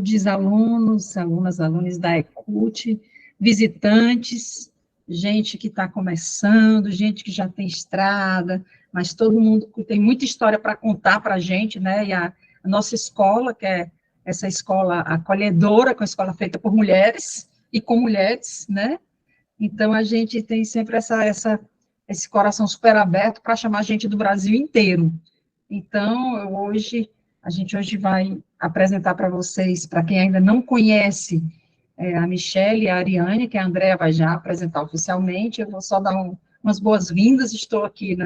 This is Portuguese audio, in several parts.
todos, alunos, alunas, alunos da ECUT, visitantes, gente que está começando, gente que já tem estrada, mas todo mundo tem muita história para contar para a gente, né? E a nossa escola, que é essa escola acolhedora, com a escola feita por mulheres e com mulheres, né? Então, a gente tem sempre esse coração super aberto para chamar gente do Brasil inteiro. Então, a gente hoje vai apresentar para vocês, para quem ainda não conhece, a Michelle e a Ariane, que a Andrea vai já apresentar oficialmente. Eu vou só dar umas boas-vindas, estou aqui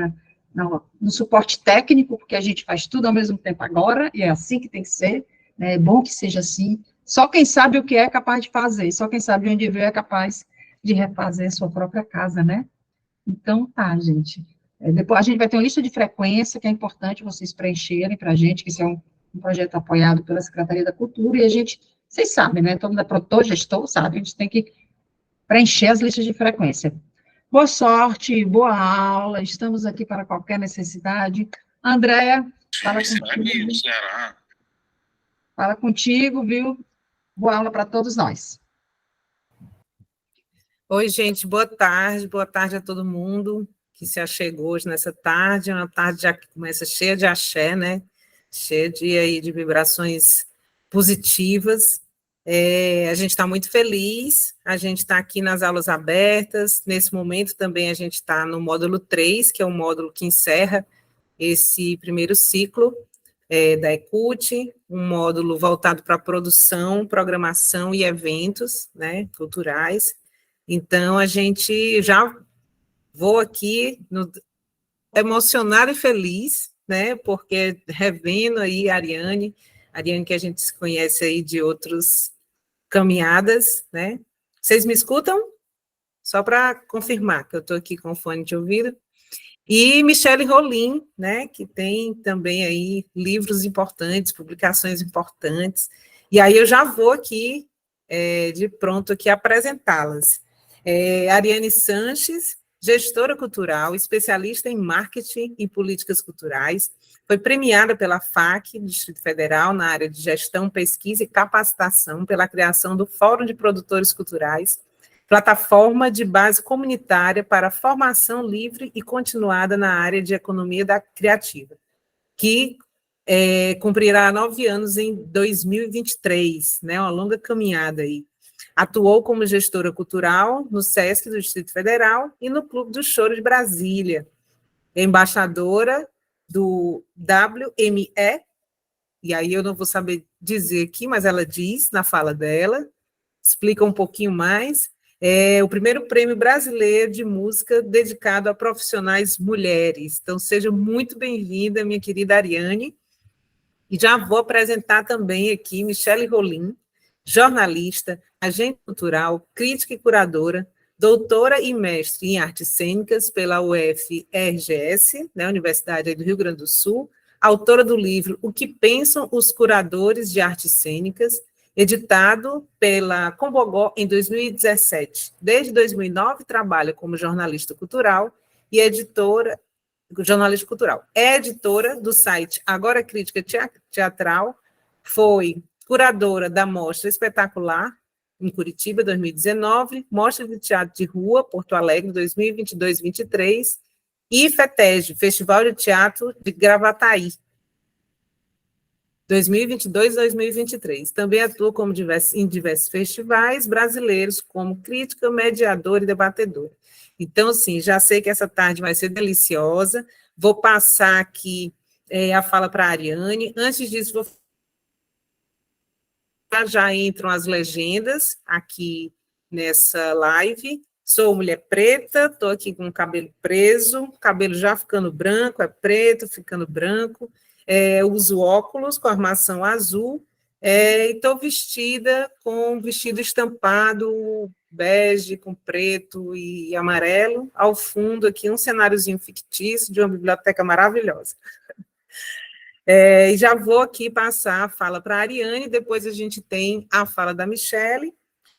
no suporte técnico, porque a gente faz tudo ao mesmo tempo agora, e é assim que tem que ser, né? É bom que seja assim. Só quem sabe o que é capaz de fazer, só quem sabe onde veio é capaz de refazer a sua própria casa, né? Então, tá, gente. Depois a gente vai ter uma lista de frequência, que é importante vocês preencherem para a gente, que esse é um projeto apoiado pela Secretaria da Cultura, e a gente, vocês sabem, né? Todo mundo é produtor, gestor, sabe? A gente tem que preencher as listas de frequência. Boa sorte, boa aula, estamos aqui para qualquer necessidade. Andréa, fala contigo. Fala contigo, viu? Boa aula para todos nós. Oi, gente, boa tarde a todo mundo que se achegou hoje nessa tarde, uma tarde já que começa cheia de axé, né? Cheia de vibrações positivas. A gente está muito feliz, a gente está aqui nas aulas abertas, nesse momento também a gente está no módulo 3, que é o módulo que encerra esse primeiro ciclo da ECUT, um módulo voltado para produção, programação e eventos, né, culturais. Então, a gente já vou aqui emocionada e feliz, né, porque revendo aí a Ariane que a gente se conhece aí de outras caminhadas, né? Vocês me escutam? Só para confirmar que eu estou aqui com o fone de ouvido. E Michelle Rolim, né, que tem também aí livros importantes, publicações importantes, e aí eu já vou aqui, de pronto, aqui apresentá-las. Ariane Sanches, gestora cultural, especialista em marketing e políticas culturais, foi premiada pela FAC, Distrito Federal, na área de gestão, pesquisa e capacitação, pela criação do Fórum de Produtores Culturais, plataforma de base comunitária para formação livre e continuada na área de economia criativa, que cumprirá 9 anos em 2023, né, uma longa caminhada aí. Atuou como gestora cultural no SESC do Distrito Federal e no Clube do Choro de Brasília, embaixadora do WME, e aí eu não vou saber dizer aqui, mas ela diz na fala dela, explica um pouquinho mais, o primeiro prêmio brasileiro de música dedicado a profissionais mulheres. Então, seja muito bem-vinda, minha querida Ariane. E já vou apresentar também aqui Michelle Rolim, jornalista, agente cultural, crítica e curadora, doutora e mestre em artes cênicas pela UFRGS, né, Universidade do Rio Grande do Sul, autora do livro O que Pensam os Curadores de Artes Cênicas, editado pela Combogó em 2017. Desde 2009, trabalha como jornalista cultural e jornalista cultural. É editora do site Agora Crítica Teatral, foi curadora da Mostra Espetacular, em Curitiba, 2019, Mostra de Teatro de Rua, Porto Alegre, 2022-2023, e FETEG, Festival de Teatro de Gravataí, 2022-2023. Também atua em diversos festivais brasileiros, como crítica, mediadora e debatedora. Então, assim, já sei que essa tarde vai ser deliciosa. Vou passar aqui a fala para a Ariane. Antes disso, já entram as legendas aqui nessa live. Sou mulher preta, estou aqui com o cabelo preso, cabelo já ficando branco, é preto, ficando branco. Uso óculos com armação azul, e estou vestida com um vestido estampado bege, com preto e amarelo, ao fundo aqui um cenáriozinho fictício de uma biblioteca maravilhosa. E já vou aqui passar a fala para a Ariane, depois a gente tem a fala da Michelle,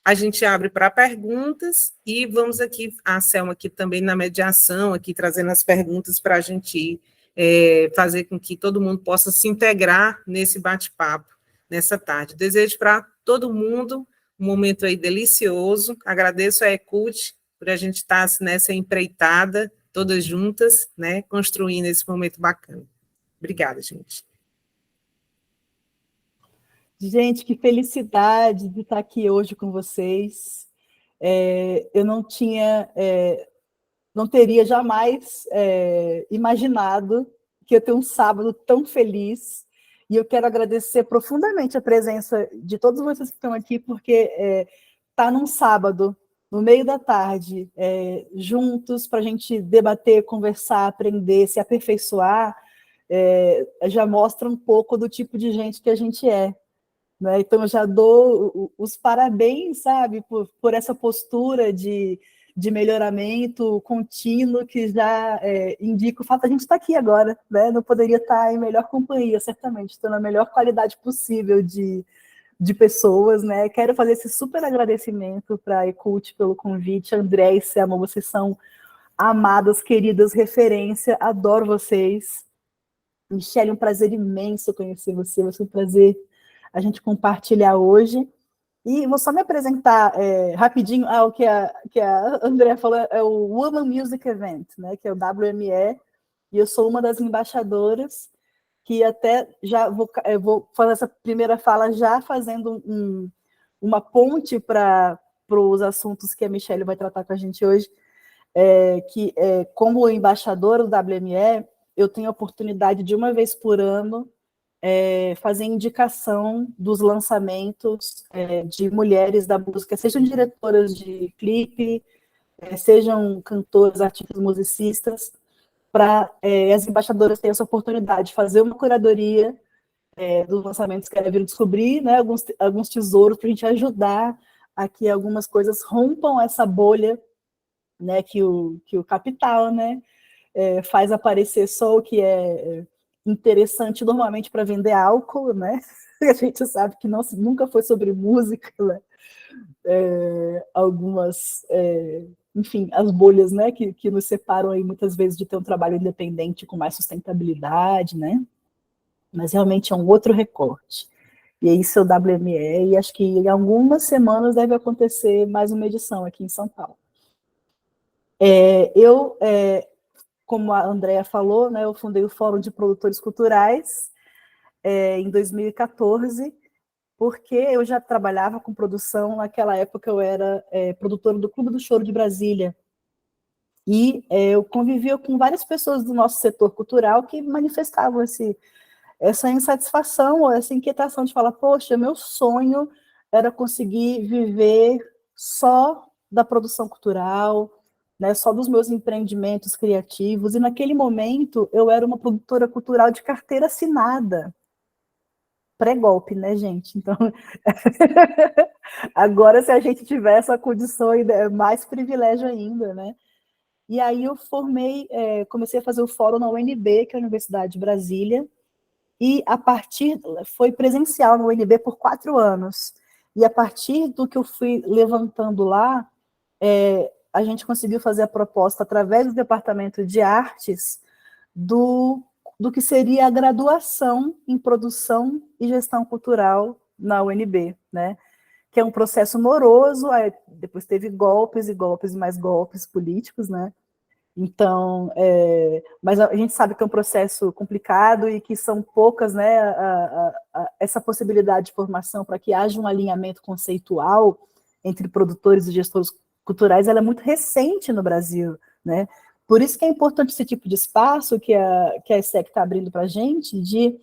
a gente abre para perguntas e vamos aqui, a Selma aqui também na mediação, aqui trazendo as perguntas para a gente ir fazer com que todo mundo possa se integrar nesse bate-papo, nessa tarde. Desejo para todo mundo um momento aí delicioso. Agradeço a Ecult por a gente estar nessa empreitada, todas juntas, né, construindo esse momento bacana. Obrigada, gente. Gente, que felicidade de estar aqui hoje com vocês. Eu não teria jamais imaginado que eu ia ter um sábado tão feliz, e eu quero agradecer profundamente a presença de todos vocês que estão aqui, porque estar num sábado, no meio da tarde, juntos, para a gente debater, conversar, aprender, se aperfeiçoar, já mostra um pouco do tipo de gente que a gente é. Né? Então, eu já dou os parabéns, sabe, por essa postura de melhoramento contínuo, que já indica o fato de a gente estar aqui agora, né? Não poderia estar em melhor companhia, certamente, estou na melhor qualidade possível de pessoas, né? Quero fazer esse super agradecimento para a Ecult pelo convite. André e Selma, vocês são amadas, queridas, referência, adoro vocês. Michele, um prazer imenso conhecer você, vai ser um prazer a gente compartilhar hoje. E vou só me apresentar rapidinho. O que a Andrea falou é o Woman Music Event, né, que é o WME, e eu sou uma das embaixadoras, que até já vou fazer essa primeira fala já fazendo uma ponte para os assuntos que a Michele vai tratar com a gente hoje, como embaixadora do WME, eu tenho a oportunidade de, uma vez por ano, fazer indicação dos lançamentos de mulheres da música, sejam diretoras de clipe, sejam cantoras, artistas, musicistas, para as embaixadoras terem essa oportunidade de fazer uma curadoria dos lançamentos que querem vir descobrir, né, alguns tesouros para a gente ajudar a que algumas coisas rompam essa bolha, né, que o capital, né, faz aparecer só o que é interessante normalmente para vender álcool, né? A gente sabe que nunca foi sobre música, né? Enfim, as bolhas, né, que nos separam aí muitas vezes de ter um trabalho independente com mais sustentabilidade, né? Mas realmente é um outro recorte. E é isso é o WME, e acho que em algumas semanas deve acontecer mais uma edição aqui em São Paulo. Como a Andrea falou, né, eu fundei o Fórum de Produtores Culturais em 2014, porque eu já trabalhava com produção. Naquela época eu era produtora do Clube do Choro de Brasília, e eu convivia com várias pessoas do nosso setor cultural que manifestavam essa insatisfação, ou essa inquietação de falar, poxa, meu sonho era conseguir viver só da produção cultural, né, só dos meus empreendimentos criativos, e naquele momento eu era uma produtora cultural de carteira assinada, pré-golpe, né, gente? Então, agora, se a gente tiver essa condição, é mais privilégio ainda, né? E aí eu comecei a fazer o fórum na UNB, que é a Universidade de Brasília, e foi presencial no UNB por 4 anos, e a partir do que eu fui levantando lá, a gente conseguiu fazer a proposta, através do Departamento de Artes, do que seria a graduação em Produção e Gestão Cultural na UNB, né? Que é um processo moroso, depois teve golpes e golpes e mais golpes políticos, né? Então, mas a gente sabe que é um processo complicado e que são poucas, né, essa possibilidade de formação para que haja um alinhamento conceitual entre produtores e gestores culturais, ela é muito recente no Brasil, né? Por isso que é importante esse tipo de espaço que a ESSEC está abrindo para a gente,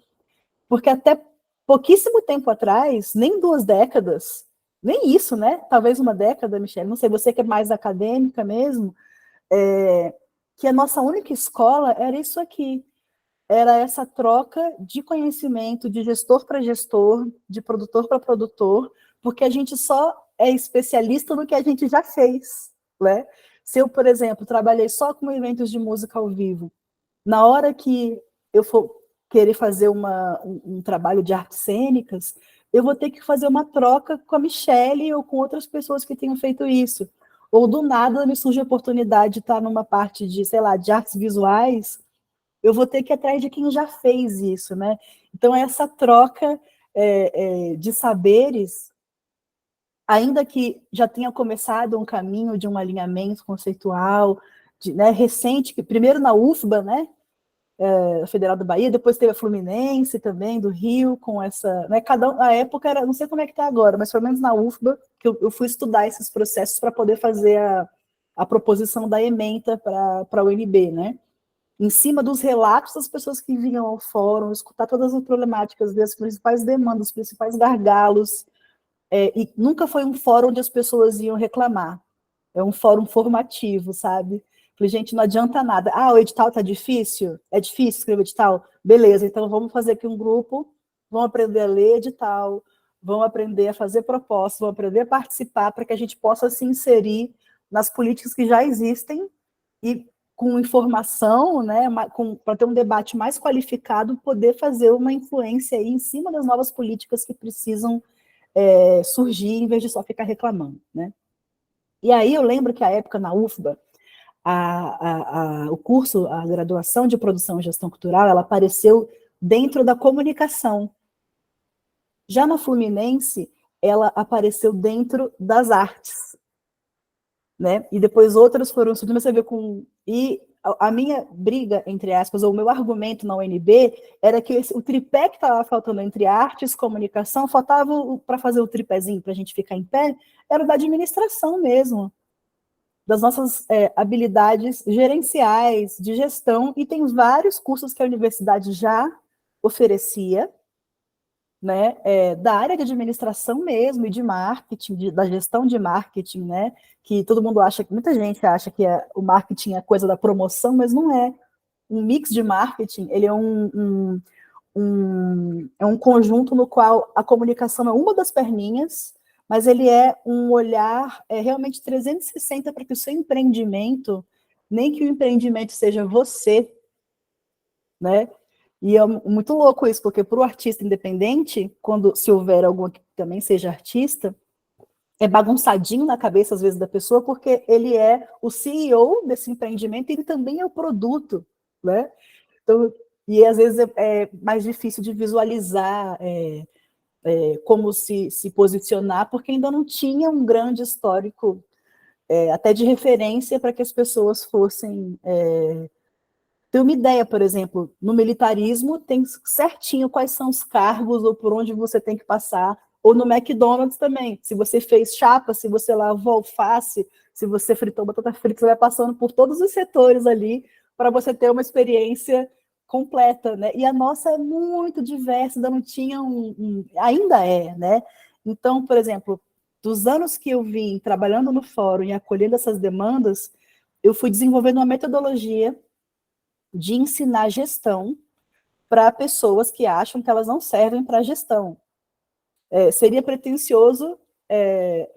porque até pouquíssimo tempo atrás, nem 2 décadas, nem isso, né? Talvez 1 década, Michele, não sei, você que é mais acadêmica mesmo, que a nossa única escola era isso aqui, era essa troca de conhecimento de gestor para gestor, de produtor para produtor, porque a gente só é especialista no que a gente já fez, né? Se eu, por exemplo, trabalhei só com eventos de música ao vivo, na hora que eu for querer fazer um trabalho de artes cênicas, eu vou ter que fazer uma troca com a Michele ou com outras pessoas que tenham feito isso. Ou do nada me surge a oportunidade de estar numa parte de, sei lá, de artes visuais, eu vou ter que ir atrás de quem já fez isso, né? Então, essa troca de saberes, ainda que já tenha começado um caminho de um alinhamento conceitual, né, recente, que primeiro na UFBA, né, Federal da Bahia, depois teve a Fluminense também, do Rio, com essa, né, a época era, não sei como é que está agora, mas pelo menos na UFBA, que eu fui estudar esses processos para poder fazer a proposição da ementa para a UNB, né, em cima dos relatos das pessoas que vinham ao fórum, escutar todas as problemáticas, ver as principais demandas, os principais gargalos, e nunca foi um fórum onde as pessoas iam reclamar. É um fórum formativo, sabe? Falei, gente, não adianta nada. Ah, o edital tá difícil? É difícil escrever edital? Beleza, então vamos fazer aqui um grupo, vamos aprender a ler edital, vamos aprender a fazer propostas, vamos aprender a participar para que a gente possa se inserir nas políticas que já existem e com informação, né, para ter um debate mais qualificado, poder fazer uma influência aí em cima das novas políticas que precisam surgir, em vez de só ficar reclamando, né? E aí eu lembro que a época na UFBA, o curso, a graduação de produção e gestão cultural, ela apareceu dentro da comunicação. Já na Fluminense, ela apareceu dentro das artes, né? E depois outras foram surgindo, você vê com... E a minha briga, entre aspas, ou o meu argumento na UNB, era que o tripé que estava faltando entre artes e comunicação, faltava para fazer o tripézinho, para a gente ficar em pé, era da administração mesmo, das nossas habilidades gerenciais, de gestão, e tem vários cursos que a universidade já oferecia, né, da área de administração mesmo, e de marketing, da gestão de marketing, né, que todo mundo acha, muita gente acha que o marketing é coisa da promoção, mas não é. Um mix de marketing, ele é um conjunto no qual a comunicação é uma das perninhas, mas ele é um olhar realmente 360 para que o seu empreendimento, nem que o empreendimento seja você, né? E é muito louco isso, porque para o artista independente, se houver algum que também seja artista, é bagunçadinho na cabeça, às vezes, da pessoa, porque ele é o CEO desse empreendimento e ele também é o produto, né? Então, e às vezes é mais difícil de visualizar como se posicionar, porque ainda não tinha um grande histórico, até de referência, para que as pessoas fossem... ter uma ideia, por exemplo, no militarismo tem certinho quais são os cargos ou por onde você tem que passar, ou no McDonald's também, se você fez chapa, se você lavou alface, se você fritou batata frita, você vai passando por todos os setores ali para você ter uma experiência completa, né? E a nossa é muito diversa, ainda não tinha ainda é, né? Então, por exemplo, dos anos que eu vim trabalhando no fórum e acolhendo essas demandas, eu fui desenvolvendo uma metodologia de ensinar gestão para pessoas que acham que elas não servem para gestão. Seria pretensioso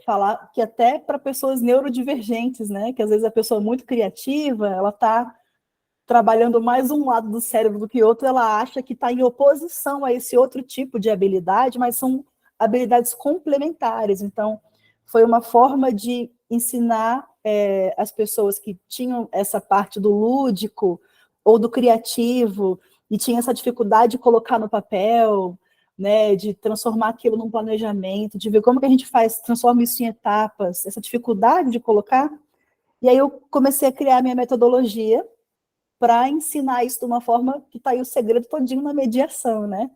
falar que até para pessoas neurodivergentes, né, que às vezes a pessoa é muito criativa, ela está trabalhando mais um lado do cérebro do que outro, ela acha que está em oposição a esse outro tipo de habilidade, mas são habilidades complementares. Então, foi uma forma de ensinar as pessoas que tinham essa parte do lúdico ou do criativo, e tinha essa dificuldade de colocar no papel, né, de transformar aquilo num planejamento, de ver como que a gente transforma isso em etapas, essa dificuldade de colocar. E aí eu comecei a criar minha metodologia para ensinar isso de uma forma que está aí o segredo todinho na mediação, né?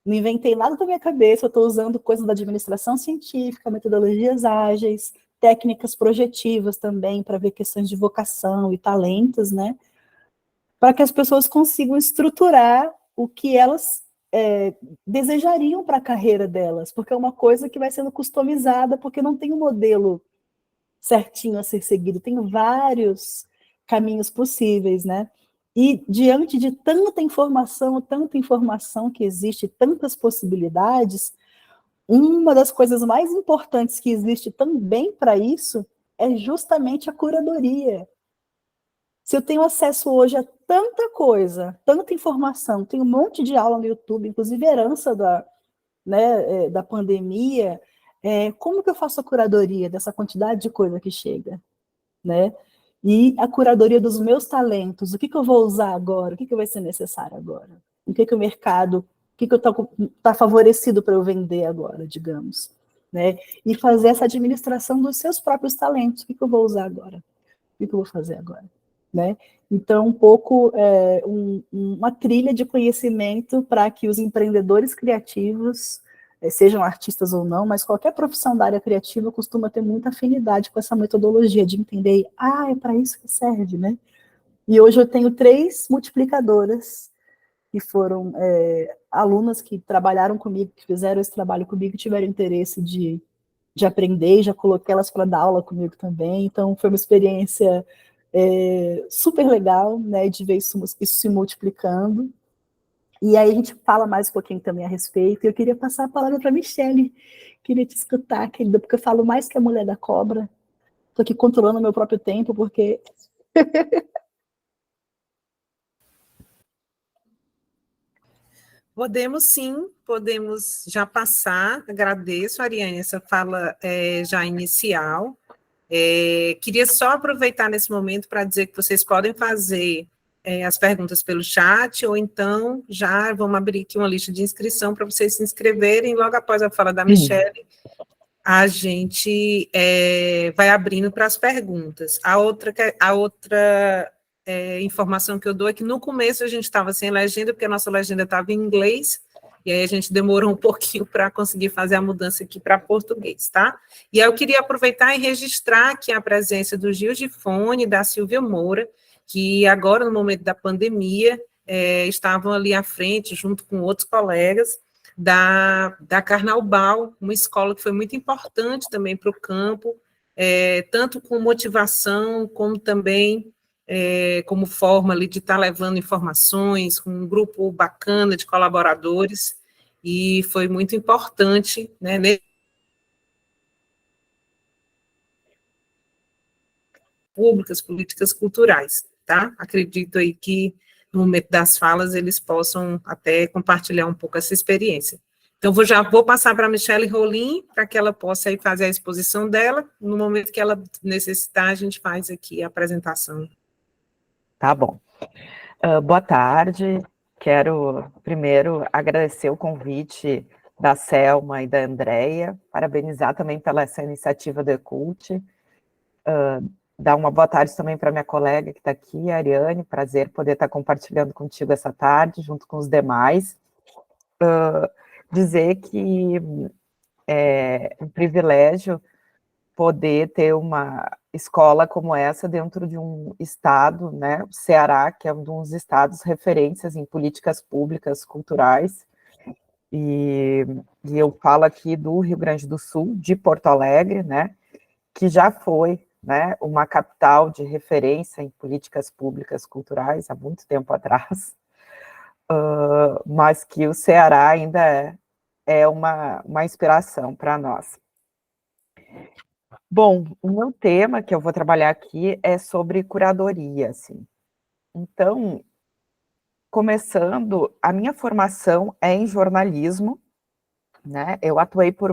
Não inventei nada da minha cabeça, eu estou usando coisas da administração científica, metodologias ágeis, técnicas projetivas também, para ver questões de vocação e talentos, né? Para que as pessoas consigam estruturar o que elas desejariam para a carreira delas, porque é uma coisa que vai sendo customizada, porque não tem um modelo certinho a ser seguido, tem vários caminhos possíveis, né? E diante de tanta informação que existe, tantas possibilidades, uma das coisas mais importantes que existe também para isso é justamente a curadoria. Se eu tenho acesso hoje a tanta coisa, tanta informação, tem um monte de aula no YouTube, inclusive herança da pandemia, como que eu faço a curadoria dessa quantidade de coisa que chega, né? E a curadoria dos meus talentos, o que eu vou usar agora, o que vai ser necessário agora, o que o mercado que tá favorecido para eu vender agora, digamos, né? E fazer essa administração dos seus próprios talentos. O que eu vou usar agora? O que eu vou fazer agora? Né? Então, um pouco uma trilha de conhecimento para que os empreendedores criativos, sejam artistas ou não, mas qualquer profissão da área criativa costuma ter muita afinidade com essa metodologia de entender, é para isso que serve, né? E hoje eu tenho 3 multiplicadoras que foram alunas que trabalharam comigo, que fizeram esse trabalho comigo, tiveram interesse de aprender, já coloquei elas para dar aula comigo também, então foi uma experiência super legal, né, de ver isso se multiplicando. E aí a gente fala mais um pouquinho também a respeito, e eu queria passar a palavra para a Michelle, queria te escutar, querida, porque eu falo mais que a mulher da cobra, estou aqui controlando o meu próprio tempo, porque... Podemos sim, podemos já passar. Agradeço, Ariane, essa fala já inicial. Queria só aproveitar nesse momento para dizer que vocês podem fazer as perguntas pelo chat, ou então já vamos abrir aqui uma lista de inscrição para vocês se inscreverem. Logo após a fala da Michelle, a gente vai abrindo para as perguntas. A outra informação que eu dou é que no começo a gente estava sem legenda, porque a nossa legenda estava em inglês, e aí a gente demorou um pouquinho para conseguir fazer a mudança aqui para português, tá? E aí eu queria aproveitar e registrar aqui a presença do Gil Gifone e da Silvia Moura, que agora, no momento da pandemia, estavam ali à frente, junto com outros colegas, da Carnaubal, uma escola que foi muito importante também para o campo, tanto com motivação, como também como forma ali de estar levando informações, com um grupo bacana de colaboradores, e foi muito importante, né, públicas, políticas culturais, tá? Acredito aí que no momento das falas eles possam até compartilhar um pouco essa experiência. Então, já vou passar para a Michelle Rolim, para que ela possa aí fazer a exposição dela. No momento que ela necessitar, a gente faz aqui a apresentação. Tá bom. Boa tarde. Quero primeiro agradecer o convite da Selma e da Andrea, parabenizar também pela essa iniciativa do Ecult, dar uma boa tarde também para minha colega que está aqui, a Ariane, prazer poder estar compartilhando contigo essa tarde, junto com os demais. Dizer que é um privilégio poder ter uma escola como essa dentro de um estado, né, o Ceará, que é um dos estados referências em políticas públicas culturais, e eu falo aqui do Rio Grande do Sul, de Porto Alegre, né, que já foi, né, uma capital de referência em políticas públicas culturais há muito tempo atrás, mas que o Ceará ainda é uma inspiração para nós. Bom, o meu tema que eu vou trabalhar aqui é sobre curadoria, assim. Então, começando, a minha formação é em jornalismo, né? Eu atuei por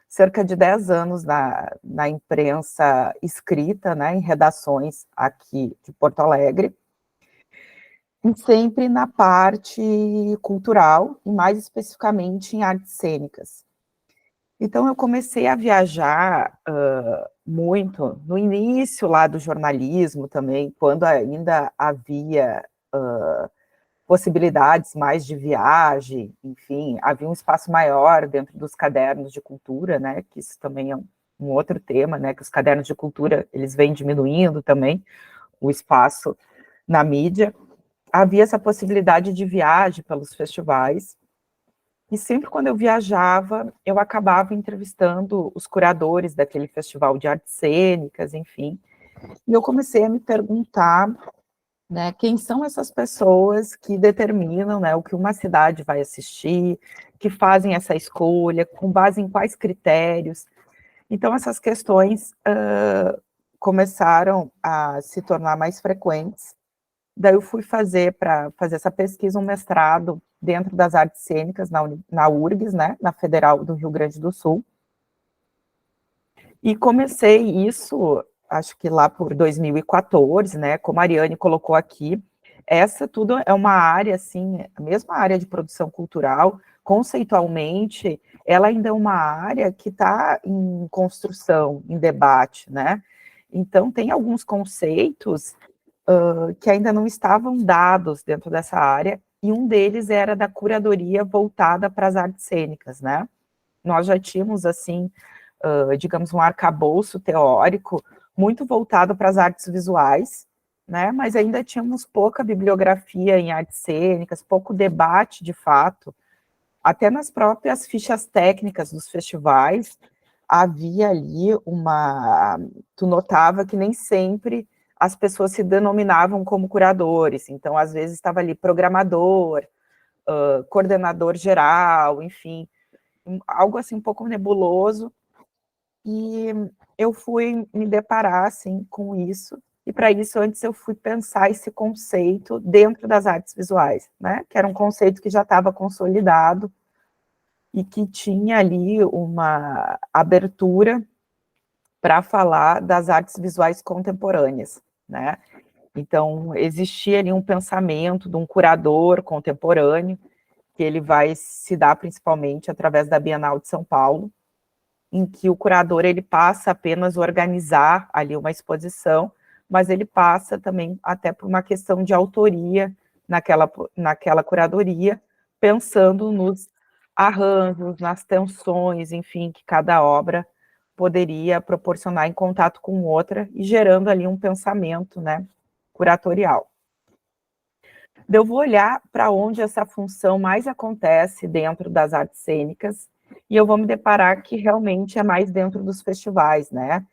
cerca de 10 anos na imprensa escrita, né, em redações aqui de Porto Alegre, e sempre na parte cultural, e mais especificamente em artes cênicas. Então, eu comecei a viajar muito no início lá do jornalismo também, quando ainda havia possibilidades mais de viagem, enfim, havia um espaço maior dentro dos cadernos de cultura, né, que isso também é um outro tema, né, que os cadernos de cultura, eles vêm diminuindo também o espaço na mídia. Havia essa possibilidade de viagem pelos festivais, e sempre quando eu viajava, eu acabava entrevistando os curadores daquele festival de artes cênicas, enfim. E eu comecei a me perguntar, né, quem são essas pessoas que determinam, né, o que uma cidade vai assistir, que fazem essa escolha, com base em quais critérios. Então, essas questões começaram a se tornar mais frequentes. Daí eu fui para fazer essa pesquisa, um mestrado dentro das artes cênicas na URGS, né, na Federal do Rio Grande do Sul. E comecei isso, acho que lá por 2014, né, como a Ariane colocou aqui, essa tudo é uma área, assim, a mesma área de produção cultural, conceitualmente, ela ainda é uma área que está em construção, em debate, né? Então, tem alguns conceitos que ainda não estavam dados dentro dessa área, e um deles era da curadoria voltada para as artes cênicas, né? Nós já tínhamos, assim, digamos, um arcabouço teórico muito voltado para as artes visuais, né? Mas ainda tínhamos pouca bibliografia em artes cênicas, pouco debate, de fato. Até nas próprias fichas técnicas dos festivais, havia ali tu notava que nem sempre as pessoas se denominavam como curadores, então, às vezes, estava ali programador, coordenador geral, enfim, algo assim um pouco nebuloso, e eu fui me deparar, assim, com isso, e para isso, antes eu fui pensar esse conceito dentro das artes visuais, né, que era um conceito que já estava consolidado, e que tinha ali uma abertura para falar das artes visuais contemporâneas, né? Então, existia ali um pensamento de um curador contemporâneo, que ele vai se dar principalmente através da Bienal de São Paulo, em que o curador ele passa apenas a organizar ali uma exposição, mas ele passa também até por uma questão de autoria naquela curadoria, pensando nos arranjos, nas tensões, enfim, que cada obra poderia proporcionar em contato com outra e gerando ali um pensamento, né, curatorial. Eu vou olhar para onde essa função mais acontece dentro das artes cênicas e eu vou me deparar que realmente é mais dentro dos festivais, né?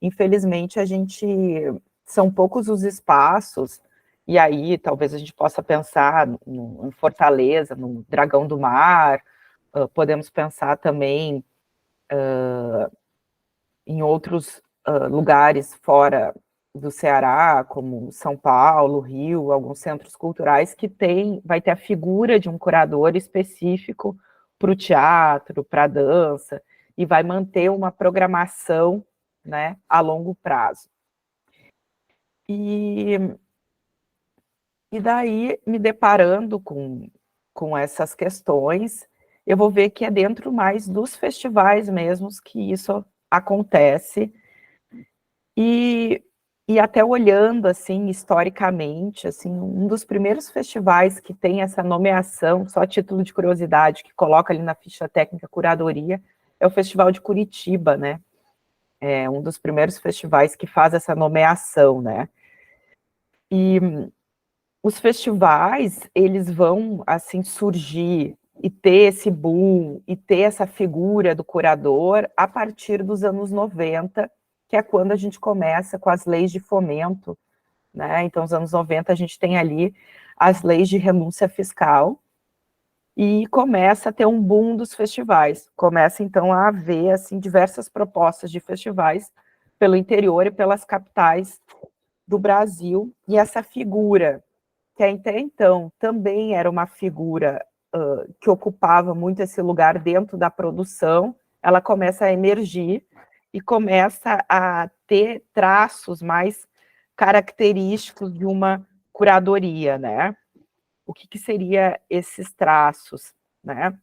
Infelizmente, são poucos os espaços, e aí talvez a gente possa pensar em Fortaleza, no Dragão do Mar, podemos pensar também em outros lugares fora do Ceará, como São Paulo, Rio, alguns centros culturais que vai ter a figura de um curador específico para o teatro, para a dança, e vai manter uma programação, né, a longo prazo. E daí, me deparando com essas questões, eu vou ver que é dentro mais dos festivais mesmos que isso acontece, e até olhando, assim, historicamente, assim, um dos primeiros festivais que tem essa nomeação, só a título de curiosidade, que coloca ali na ficha técnica curadoria, é o Festival de Curitiba, né? É um dos primeiros festivais que faz essa nomeação, né? E os festivais, eles vão, assim, surgir e ter esse boom, e ter essa figura do curador a partir dos anos 90, que é quando a gente começa com as leis de fomento, né? Então, nos anos 90, a gente tem ali as leis de renúncia fiscal, e começa a ter um boom dos festivais. Começa, então, a haver, assim, diversas propostas de festivais pelo interior e pelas capitais do Brasil, e essa figura, que até então também era uma figura que ocupava muito esse lugar dentro da produção, ela começa a emergir e começa a ter traços mais característicos de uma curadoria, né? O que seria esses traços, né?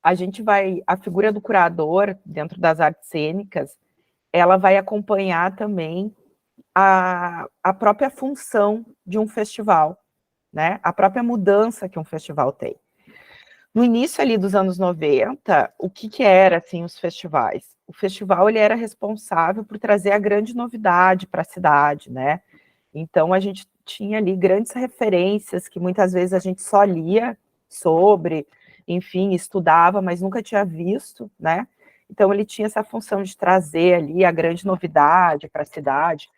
A figura do curador dentro das artes cênicas, ela vai acompanhar também a própria função de um festival, né? A própria mudança que um festival tem. No início ali dos anos 90, o que era, assim, os festivais? O festival, ele era responsável por trazer a grande novidade para a cidade, né? Então, a gente tinha ali grandes referências que muitas vezes a gente só lia sobre, enfim, estudava, mas nunca tinha visto, né? Então, ele tinha essa função de trazer ali a grande novidade para a cidade.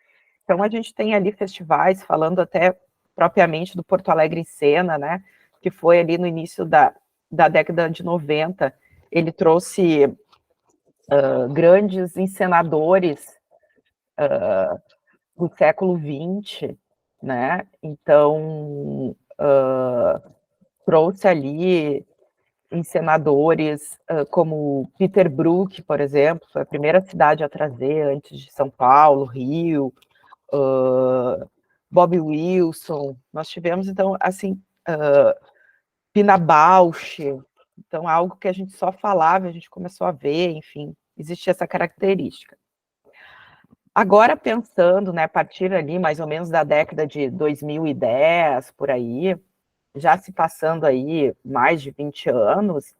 Então, a gente tem ali festivais, falando até propriamente do Porto Alegre em Cena, né? Que foi ali no início da década de 90, ele trouxe grandes encenadores do século XX, né? Então, trouxe ali encenadores como Peter Brook, por exemplo, foi a primeira cidade a trazer, antes de São Paulo, Rio, Bob Wilson, nós tivemos, então, assim, Pina Bausch, então, algo que a gente só falava, a gente começou a ver, enfim, existia essa característica. Agora, pensando, né, a partir ali, mais ou menos da década de 2010, por aí, já se passando aí mais de 20 anos,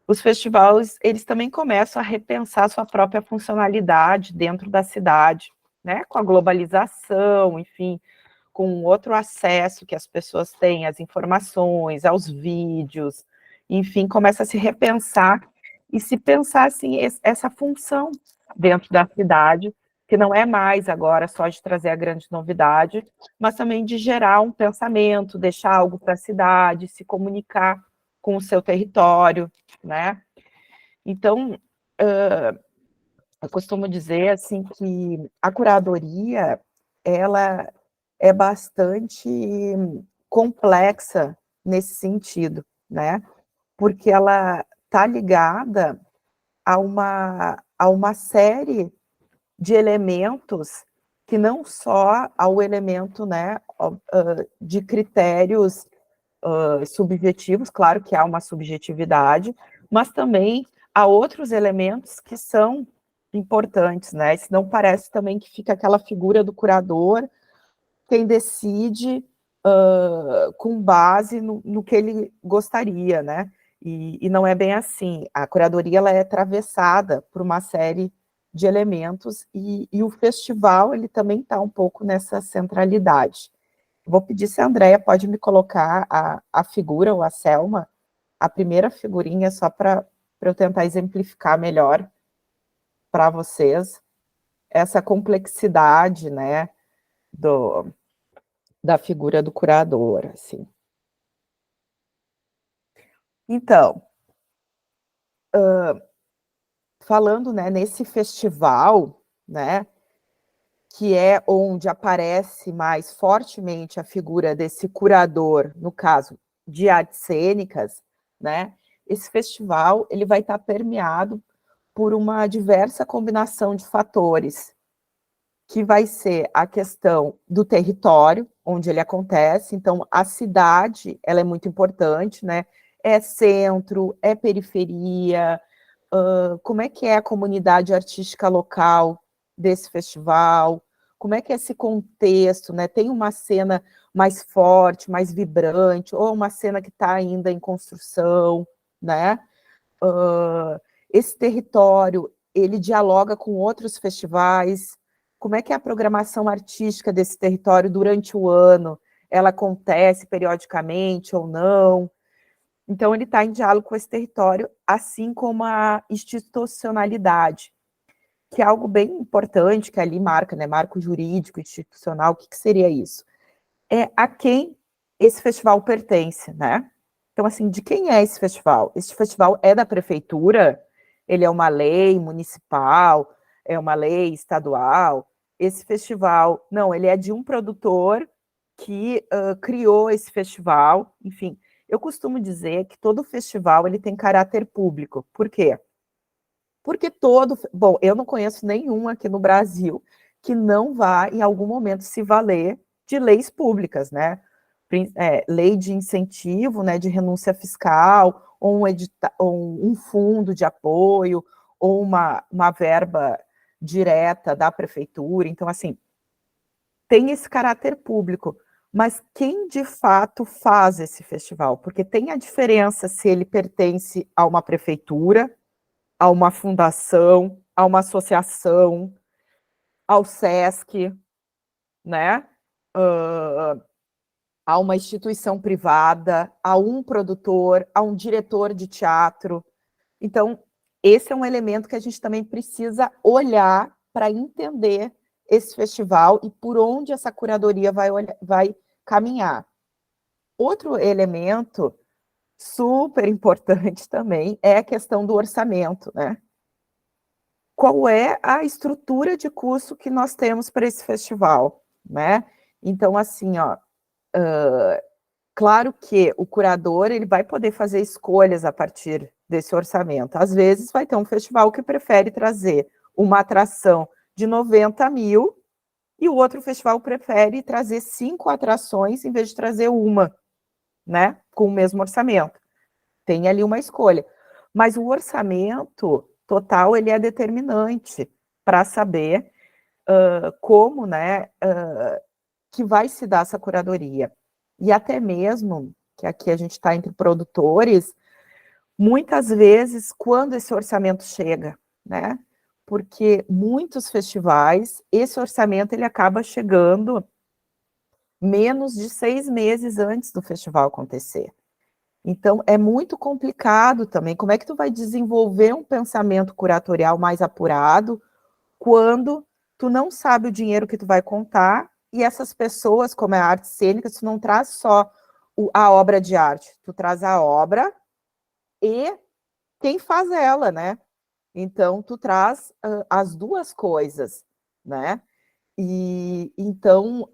os festivais, eles também começam a repensar sua própria funcionalidade dentro da cidade, né, com a globalização, enfim, com outro acesso que as pessoas têm às informações, aos vídeos, enfim, começa a se repensar e se pensar, assim, essa função dentro da cidade, que não é mais agora só de trazer a grande novidade, mas também de gerar um pensamento, deixar algo para a cidade, se comunicar com o seu território, né? Então, eu costumo dizer, assim, que a curadoria, ela é bastante complexa nesse sentido, né? Porque ela está ligada a uma série de elementos que não só ao elemento, né, de critérios subjetivos, claro que há uma subjetividade, mas também há outros elementos que são importantes, né? Senão parece também que fica aquela figura do curador, quem decide com base no que ele gostaria, né? E não é bem assim. A curadoria ela é atravessada por uma série de elementos e o festival ele também está um pouco nessa centralidade. Vou pedir se a Andrea pode me colocar a figura, ou a Selma, a primeira figurinha, só para eu tentar exemplificar melhor para vocês essa complexidade, né, da figura do curador, assim. Então, falando, né, nesse festival, né, que é onde aparece mais fortemente a figura desse curador, no caso de artes cênicas, né, esse festival ele vai estar permeado por uma diversa combinação de fatores, que vai ser a questão do território onde ele acontece. Então, a cidade, ela é muito importante, né? É centro, é periferia, como é que é a comunidade artística local desse festival, como é que é esse contexto, né? Tem uma cena mais forte, mais vibrante, ou uma cena que está ainda em construção, né? Esse território, ele dialoga com outros festivais, como é que é a programação artística desse território durante o ano, ela acontece periodicamente ou não? Então, ele está em diálogo com esse território, assim como a institucionalidade, que é algo bem importante, que ali marca, né, marco jurídico, institucional. O que seria isso? É a quem esse festival pertence, né? Então, assim, de quem é esse festival? Esse festival é da prefeitura? Ele é uma lei municipal? É uma lei estadual? Esse festival, não, ele é de um produtor que criou esse festival, enfim. Eu costumo dizer que todo festival ele tem caráter público. Por quê? Porque bom, eu não conheço nenhum aqui no Brasil que não vá, em algum momento, se valer de leis públicas, né? Lei de incentivo, né, de renúncia fiscal, ou um fundo de apoio, ou uma verba direta da prefeitura. Então, assim, tem esse caráter público. Mas quem, de fato, faz esse festival? Porque tem a diferença se ele pertence a uma prefeitura, a uma fundação, a uma associação, ao SESC, né? A uma instituição privada, a um produtor, a um diretor de teatro. Então, esse é um elemento que a gente também precisa olhar para entender esse festival e por onde essa curadoria vai caminhar. Outro elemento super importante também é a questão do orçamento, né? Qual é a estrutura de custo que nós temos para esse festival, né? Então, assim, ó, claro que o curador ele vai poder fazer escolhas a partir desse orçamento. Às vezes vai ter um festival que prefere trazer uma atração de 90 mil e o outro festival prefere trazer 5 atrações em vez de trazer uma, né, com o mesmo orçamento. Tem ali uma escolha. Mas o orçamento total, ele é determinante para saber como, né, que vai se dar essa curadoria. E até mesmo, que aqui a gente está entre produtores, muitas vezes, quando esse orçamento chega, né, porque muitos festivais, esse orçamento ele acaba chegando menos de 6 meses antes do festival acontecer. Então, é muito complicado também. Como é que tu vai desenvolver um pensamento curatorial mais apurado quando tu não sabe o dinheiro que tu vai contar e essas pessoas, como é a arte cênica, tu não traz só a obra de arte, tu traz a obra e quem faz ela, né? Então, tu traz as duas coisas, né? E então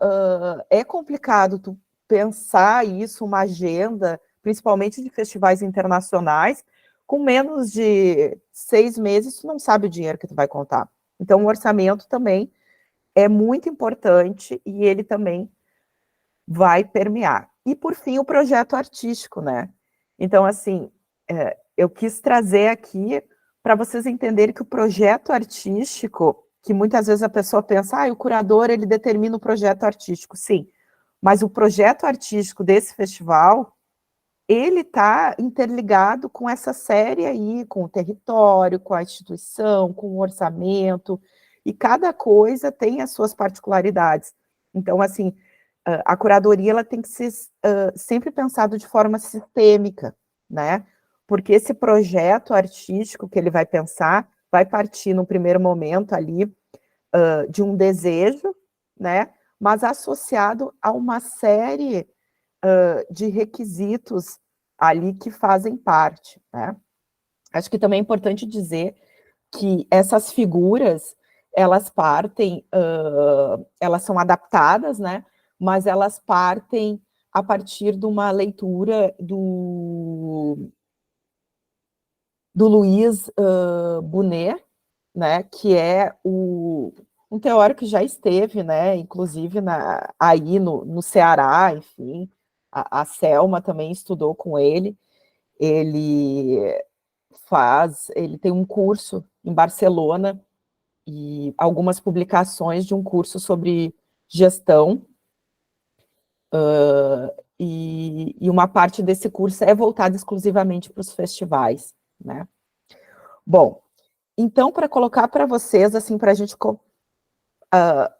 é complicado tu pensar isso, uma agenda, principalmente de festivais internacionais, com menos de 6 meses, tu não sabe o dinheiro que tu vai contar. Então, o orçamento também é muito importante e ele também vai permear. E, por fim, o projeto artístico, né? Então, assim, eu quis trazer aqui para vocês entenderem que o projeto artístico, que muitas vezes a pessoa pensa, o curador, ele determina o projeto artístico. Sim, mas o projeto artístico desse festival, ele está interligado com essa série aí, com o território, com a instituição, com o orçamento, e cada coisa tem as suas particularidades. Então, assim, a curadoria ela tem que ser sempre pensado de forma sistêmica, né? Porque esse projeto artístico que ele vai pensar vai partir no primeiro momento ali de um desejo, né? Mas associado a uma série de requisitos ali que fazem parte, né? Acho que também é importante dizer que essas figuras, elas partem, elas são adaptadas, né? Mas elas partem a partir de uma leitura do Louis Bunet, né? Que é um teórico que já esteve, né? Inclusive aí no Ceará, enfim, a Selma também estudou com ele. Ele tem um curso em Barcelona e algumas publicações de um curso sobre gestão, e uma parte desse curso é voltada exclusivamente para os festivais, né? Bom, então, para colocar para vocês, assim, para a gente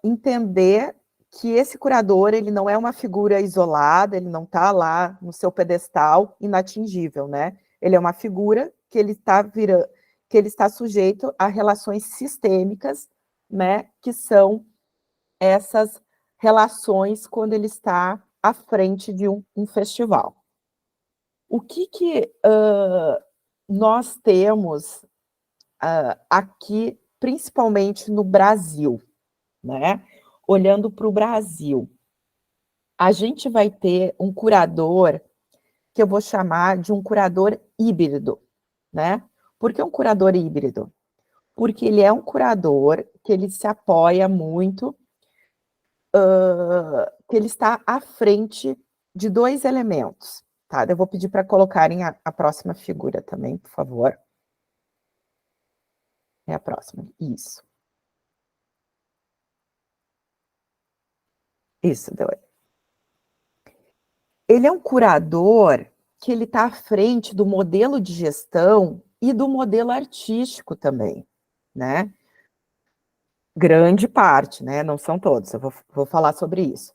entender que esse curador, ele não é uma figura isolada, ele não está lá no seu pedestal inatingível, né? Ele é uma figura que ele está sujeito a relações sistêmicas, né? Que são essas relações quando ele está à frente de um festival. O que nós temos aqui, principalmente no Brasil, né? Olhando para o Brasil, a gente vai ter um curador que eu vou chamar de um curador híbrido, né? Por que um curador híbrido? Porque ele é um curador que ele se apoia muito, que ele está à frente de 2 elementos, tá? Eu vou pedir para colocarem a próxima figura também, por favor. É a próxima, isso. Isso, deu. Ele é um curador que ele está à frente do modelo de gestão e do modelo artístico também, né? Grande parte, né? Não são todos, eu vou falar sobre isso.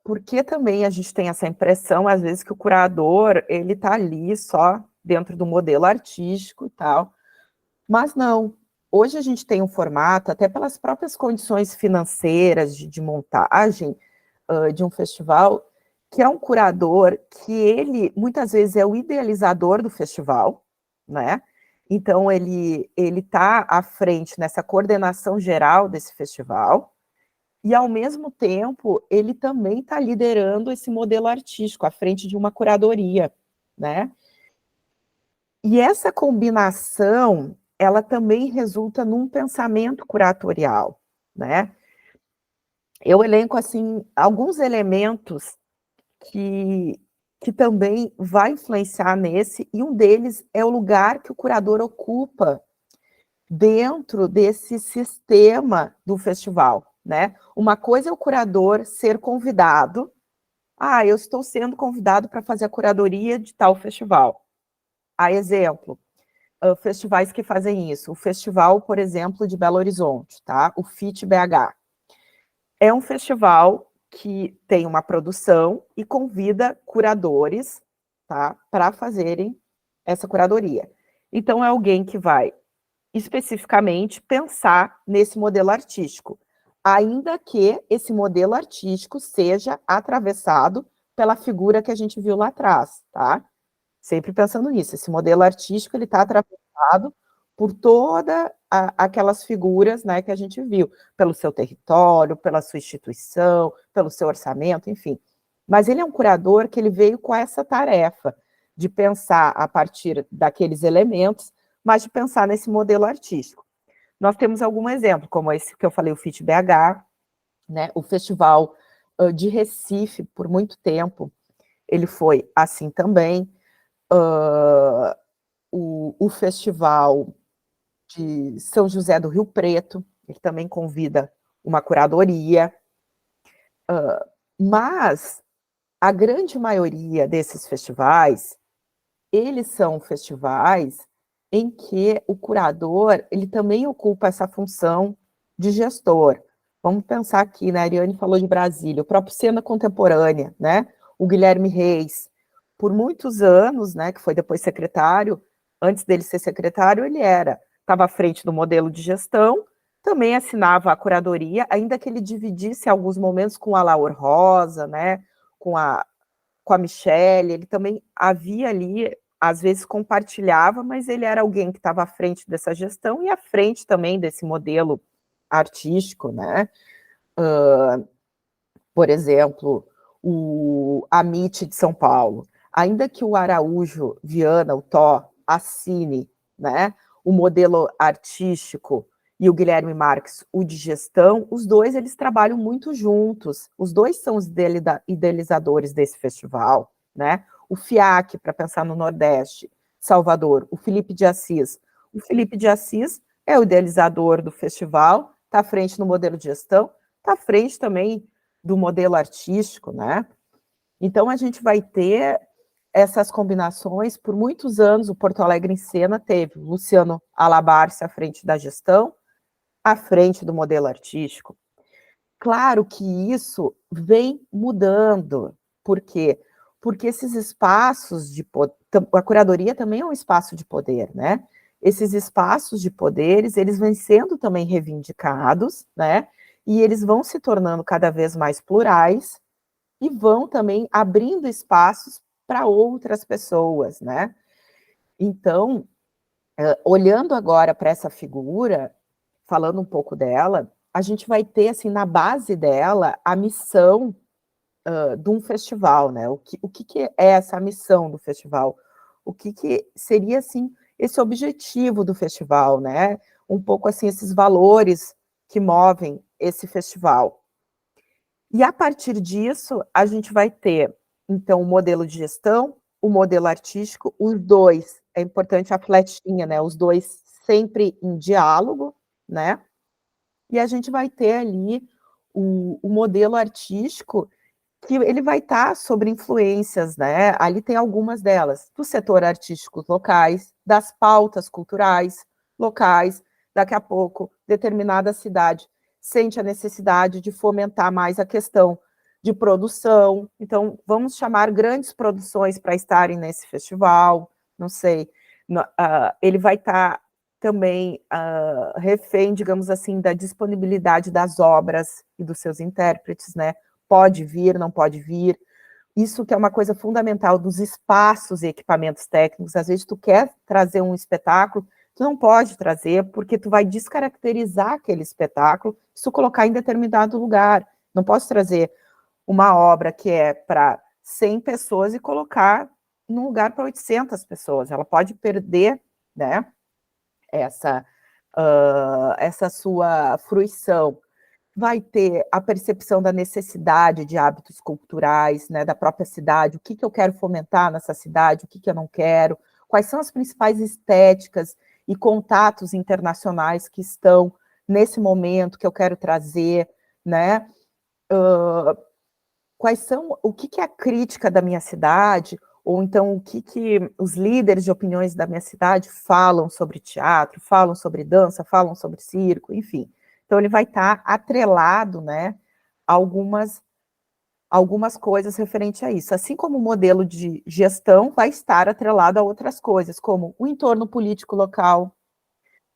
Porque também a gente tem essa impressão, às vezes, que o curador, ele está ali só dentro do modelo artístico e tal, mas não. Hoje a gente tem um formato, até pelas próprias condições financeiras de montagem de um festival, que é um curador que ele, muitas vezes, é o idealizador do festival, né? Então, ele está à frente nessa coordenação geral desse festival, e, ao mesmo tempo, ele também está liderando esse modelo artístico, à frente de uma curadoria, né? E essa combinação, ela também resulta num pensamento curatorial, né? eu elenco, assim, alguns elementos que também vai influenciar nesse, e um deles é o lugar que o curador ocupa dentro desse sistema do festival, né? Uma coisa é o curador ser convidado, eu estou sendo convidado para fazer a curadoria de tal festival. Exemplo, festivais que fazem isso. O festival, por exemplo, de Belo Horizonte, tá? O FIT BH. É um festival que tem uma produção e convida curadores, tá? Para fazerem essa curadoria. Então, é alguém que vai especificamente pensar nesse modelo artístico, ainda que esse modelo artístico seja atravessado pela figura que a gente viu lá atrás, tá? Sempre pensando nisso, esse modelo artístico ele está atravessado por toda aquelas figuras, né, que a gente viu, pelo seu território, pela sua instituição, pelo seu orçamento, enfim. Mas ele é um curador que ele veio com essa tarefa de pensar a partir daqueles elementos, mas de pensar nesse modelo artístico. Nós temos algum exemplo, como esse que eu falei, o FIT BH, né, o Festival de Recife, por muito tempo, ele foi assim também. O Festival de São José do Rio Preto, ele também convida uma curadoria, mas a grande maioria desses festivais, eles são festivais em que o curador, ele também ocupa essa função de gestor. Vamos pensar aqui, né, a Ariane falou de Brasília, o próprio Cena Contemporânea, né, o Guilherme Reis, por muitos anos, né, que foi depois secretário, antes dele ser secretário, ele estava à frente do modelo de gestão, também assinava a curadoria, ainda que ele dividisse alguns momentos com a Laura Rosa, né, com a Michelle, ele também havia ali, às vezes compartilhava, mas ele era alguém que estava à frente dessa gestão e à frente também desse modelo artístico, né? Por exemplo, a MIT de São Paulo, ainda que o Araújo Viana, o Tó, assine, né, o modelo artístico e o Guilherme Marques, o de gestão, os dois eles trabalham muito juntos, os dois são os idealizadores desse festival, né? O FIAC, para pensar no Nordeste, Salvador, o Felipe de Assis. O Felipe de Assis é o idealizador do festival, está à frente no modelo de gestão, está à frente também do modelo artístico, né? Então, a gente vai ter essas combinações. Por muitos anos, o Porto Alegre em Cena teve o Luciano Alabarce à frente da gestão, à frente do modelo artístico. Claro que isso vem mudando. Por quê? Porque esses espaços de poder, a curadoria também é um espaço de poder, né? Esses espaços de poderes, eles vêm sendo também reivindicados, né? E eles vão se tornando cada vez mais plurais e vão também abrindo espaços para outras pessoas, né? Então, olhando agora para essa figura, falando um pouco dela, a gente vai ter, assim, na base dela, a missão de um festival, né? O que é essa missão do festival? O que seria, assim, esse objetivo do festival, né? Um pouco, assim, esses valores que movem esse festival. E, a partir disso, a gente vai ter, então, o modelo de gestão, o modelo artístico, os dois, é importante a flechinha, né? Os dois sempre em diálogo, né? E a gente vai ter ali o modelo artístico, que ele vai estar sobre influências, né? Ali tem algumas delas, do setor artístico locais, das pautas culturais locais. Daqui a pouco, determinada cidade sente a necessidade de fomentar mais a questão de produção. Então, vamos chamar grandes produções para estarem nesse festival, não sei. Ele vai estar também refém, digamos assim, da disponibilidade das obras e dos seus intérpretes, né? Pode vir, não pode vir. Isso que é uma coisa fundamental dos espaços e equipamentos técnicos. Às vezes tu quer trazer um espetáculo, tu não pode trazer, porque tu vai descaracterizar aquele espetáculo se tu colocar em determinado lugar. Não posso trazer uma obra que é para 100 pessoas e colocar num lugar para 800 pessoas. Ela pode perder, né, essa sua fruição. vai ter a percepção da necessidade de hábitos culturais, né, da própria cidade, o que eu quero fomentar nessa cidade, o que eu não quero, quais são as principais estéticas e contatos internacionais que estão nesse momento que eu quero trazer, né? Quais são, o que é a crítica da minha cidade, ou então o que os líderes de opiniões da minha cidade falam sobre teatro, falam sobre dança, falam sobre circo, enfim. Então, ele vai estar atrelado, né, a algumas coisas referente a isso. Assim como o modelo de gestão vai estar atrelado a outras coisas, como o entorno político local,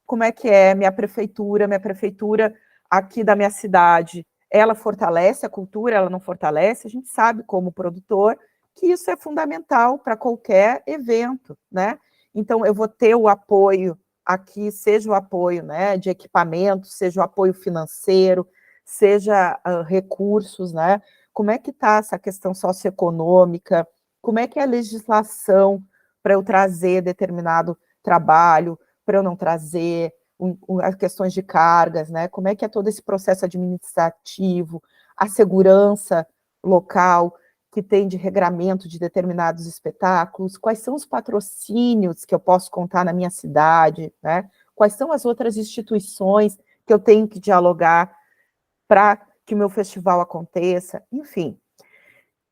como é que é minha prefeitura aqui da minha cidade, ela fortalece a cultura, ela não fortalece? A gente sabe, como produtor, que isso é fundamental para qualquer evento, né? Então, eu vou ter o apoio aqui, seja o apoio, né, de equipamento, seja o apoio financeiro, seja recursos, né? Como é que está essa questão socioeconômica? Como é que é a legislação para eu trazer determinado trabalho, para eu não trazer as questões de cargas, né? Como é que é todo esse processo administrativo, a segurança local que tem de regramento de determinados espetáculos, quais são os patrocínios que eu posso contar na minha cidade, né? Quais são as outras instituições que eu tenho que dialogar para que o meu festival aconteça, enfim.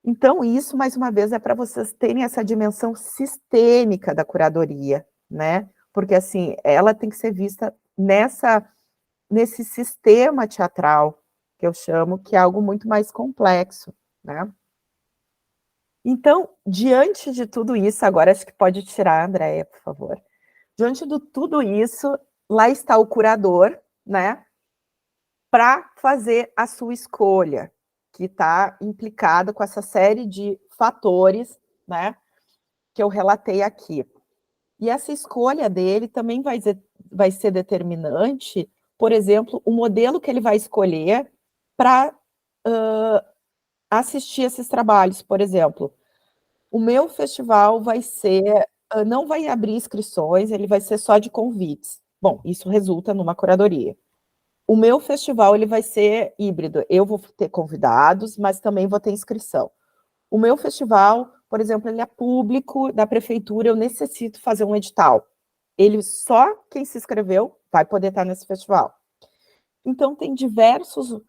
Então, isso, mais uma vez, é para vocês terem essa dimensão sistêmica da curadoria, né? Porque, assim, ela tem que ser vista nesse sistema teatral, que eu chamo, que é algo muito mais complexo, né? Então, diante de tudo isso, agora acho que pode tirar, Andréia, por favor. Diante de tudo isso, lá está o curador, né? Para fazer a sua escolha, que está implicada com essa série de fatores, né? Que eu relatei aqui. E essa escolha dele também vai ser determinante, por exemplo, o modelo que ele vai escolher para assistir esses trabalhos. Por exemplo, o meu festival não vai abrir inscrições, ele vai ser só de convites. Bom, isso resulta numa curadoria. O meu festival ele vai ser híbrido, eu vou ter convidados, mas também vou ter inscrição. O meu festival, por exemplo, ele é público da prefeitura, eu necessito fazer um edital. Só quem se inscreveu vai poder estar nesse festival. Então, tem diversos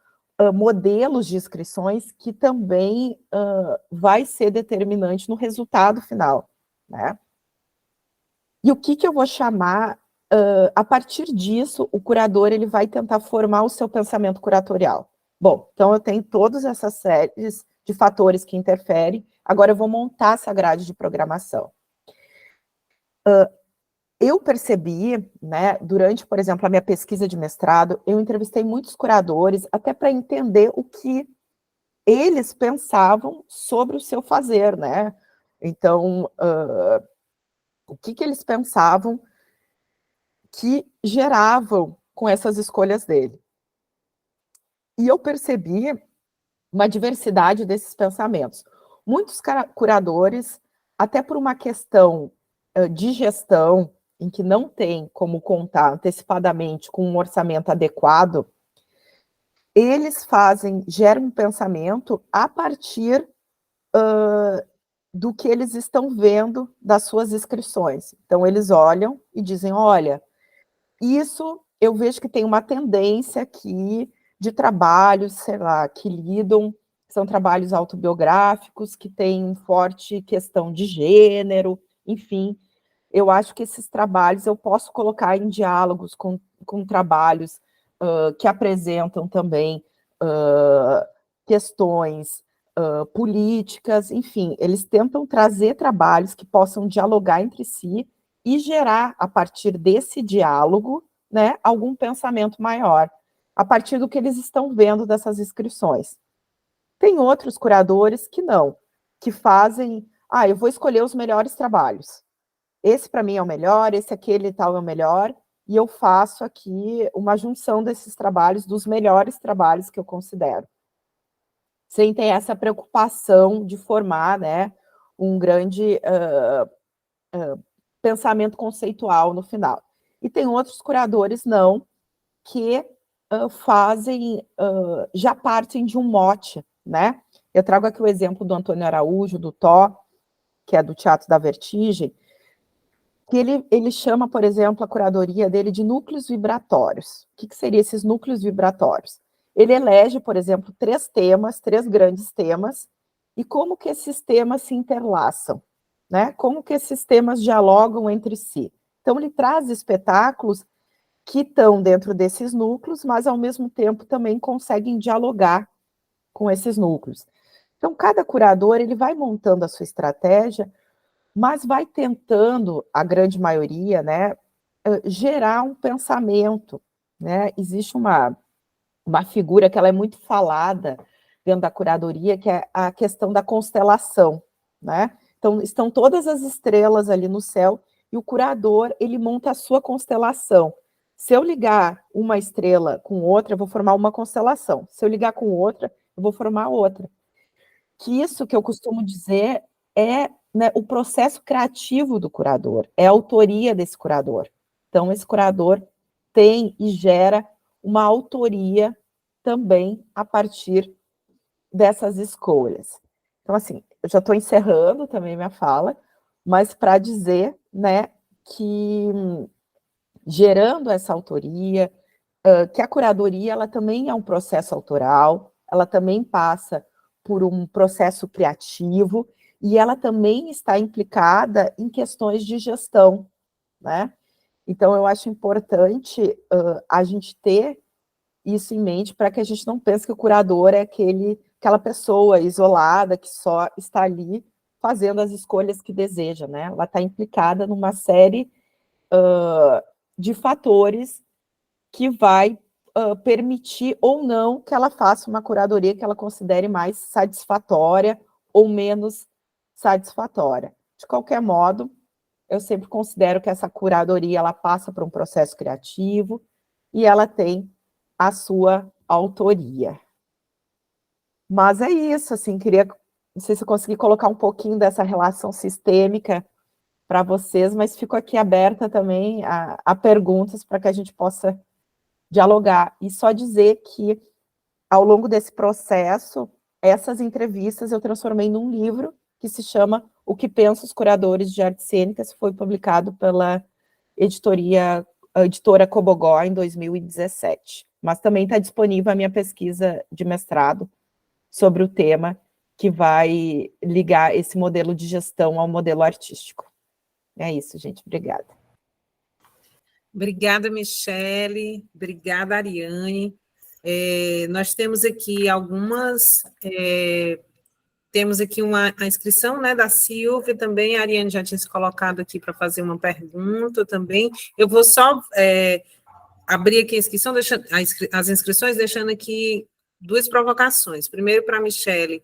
modelos de inscrições que também vai ser determinante no resultado final, né? E o que eu vou chamar, a partir disso, o curador ele vai tentar formar o seu pensamento curatorial. Bom, então eu tenho todas essas séries de fatores que interferem, agora eu vou montar essa grade de programação. Eu percebi, né, durante, por exemplo, a minha pesquisa de mestrado, eu entrevistei muitos curadores, até para entender o que eles pensavam sobre o seu fazer, né? Então, o que eles pensavam que geravam com essas escolhas dele. E eu percebi uma diversidade desses pensamentos. Muitos curadores, até por uma questão de gestão, em que não tem como contar antecipadamente com um orçamento adequado, eles geram um pensamento a partir do que eles estão vendo das suas inscrições. Então, eles olham e dizem, olha, isso eu vejo que tem uma tendência aqui de trabalhos, sei lá, que lidam, são trabalhos autobiográficos, que têm forte questão de gênero, enfim. Eu acho que esses trabalhos eu posso colocar em diálogos com trabalhos que apresentam também questões políticas, enfim, eles tentam trazer trabalhos que possam dialogar entre si e gerar, a partir desse diálogo, né, algum pensamento maior, a partir do que eles estão vendo dessas inscrições. Tem outros curadores que não, que fazem, eu vou escolher os melhores trabalhos. Esse para mim é o melhor, esse aquele tal é o melhor, e eu faço aqui uma junção desses trabalhos, dos melhores trabalhos que eu considero. Sem ter essa preocupação de formar, né, um grande pensamento conceitual no final. E tem outros curadores, não, que já partem de um mote, né? Eu trago aqui o exemplo do Antônio Araújo, do Tó, que é do Teatro da Vertigem, que ele chama, por exemplo, a curadoria dele de núcleos vibratórios. O que seriam esses núcleos vibratórios? Ele elege, por exemplo, 3 temas, 3 grandes temas, e como que esses temas se interlaçam, né? Como que esses temas dialogam entre si. Então, ele traz espetáculos que estão dentro desses núcleos, mas, ao mesmo tempo, também conseguem dialogar com esses núcleos. Então, cada curador ele vai montando a sua estratégia, mas vai tentando, a grande maioria, né, gerar um pensamento, né? Existe uma figura que ela é muito falada dentro da curadoria, que é a questão da constelação, né? Então, estão todas as estrelas ali no céu, e o curador, ele monta a sua constelação. Se eu ligar uma estrela com outra, eu vou formar uma constelação. Se eu ligar com outra, eu vou formar outra. Que isso que eu costumo dizer é, né, o processo criativo do curador, é a autoria desse curador. Então, esse curador tem e gera uma autoria também a partir dessas escolhas. Então, assim, eu já estou encerrando também minha fala, mas para dizer, né, que gerando essa autoria, que a curadoria ela também é um processo autoral, ela também passa por um processo criativo, e ela também está implicada em questões de gestão, né? Então, eu acho importante a gente ter isso em mente, para que a gente não pense que o curador é aquela pessoa isolada que só está ali fazendo as escolhas que deseja, né? Ela está implicada numa série de fatores que vai permitir ou não que ela faça uma curadoria que ela considere mais satisfatória ou menos satisfatória. De qualquer modo, eu sempre considero que essa curadoria ela passa por um processo criativo e ela tem a sua autoria. Mas é isso, assim, não sei se eu consegui colocar um pouquinho dessa relação sistêmica para vocês, mas fico aqui aberta também a perguntas para que a gente possa dialogar. E só dizer que, ao longo desse processo, essas entrevistas eu transformei num livro que se chama O que Pensam os Curadores de Artes Cênicas, foi publicado pela editora Cobogó em 2017. Mas também está disponível a minha pesquisa de mestrado sobre o tema, que vai ligar esse modelo de gestão ao modelo artístico. É isso, gente. Obrigada. Obrigada, Michele. Obrigada, Ariane. Nós temos aqui temos aqui a inscrição, né, da Silvia também. A Ariane já tinha se colocado aqui para fazer uma pergunta também. Eu vou só abrir aqui a inscrição, as inscrições, deixando aqui 2 provocações. Primeiro, para a Michele,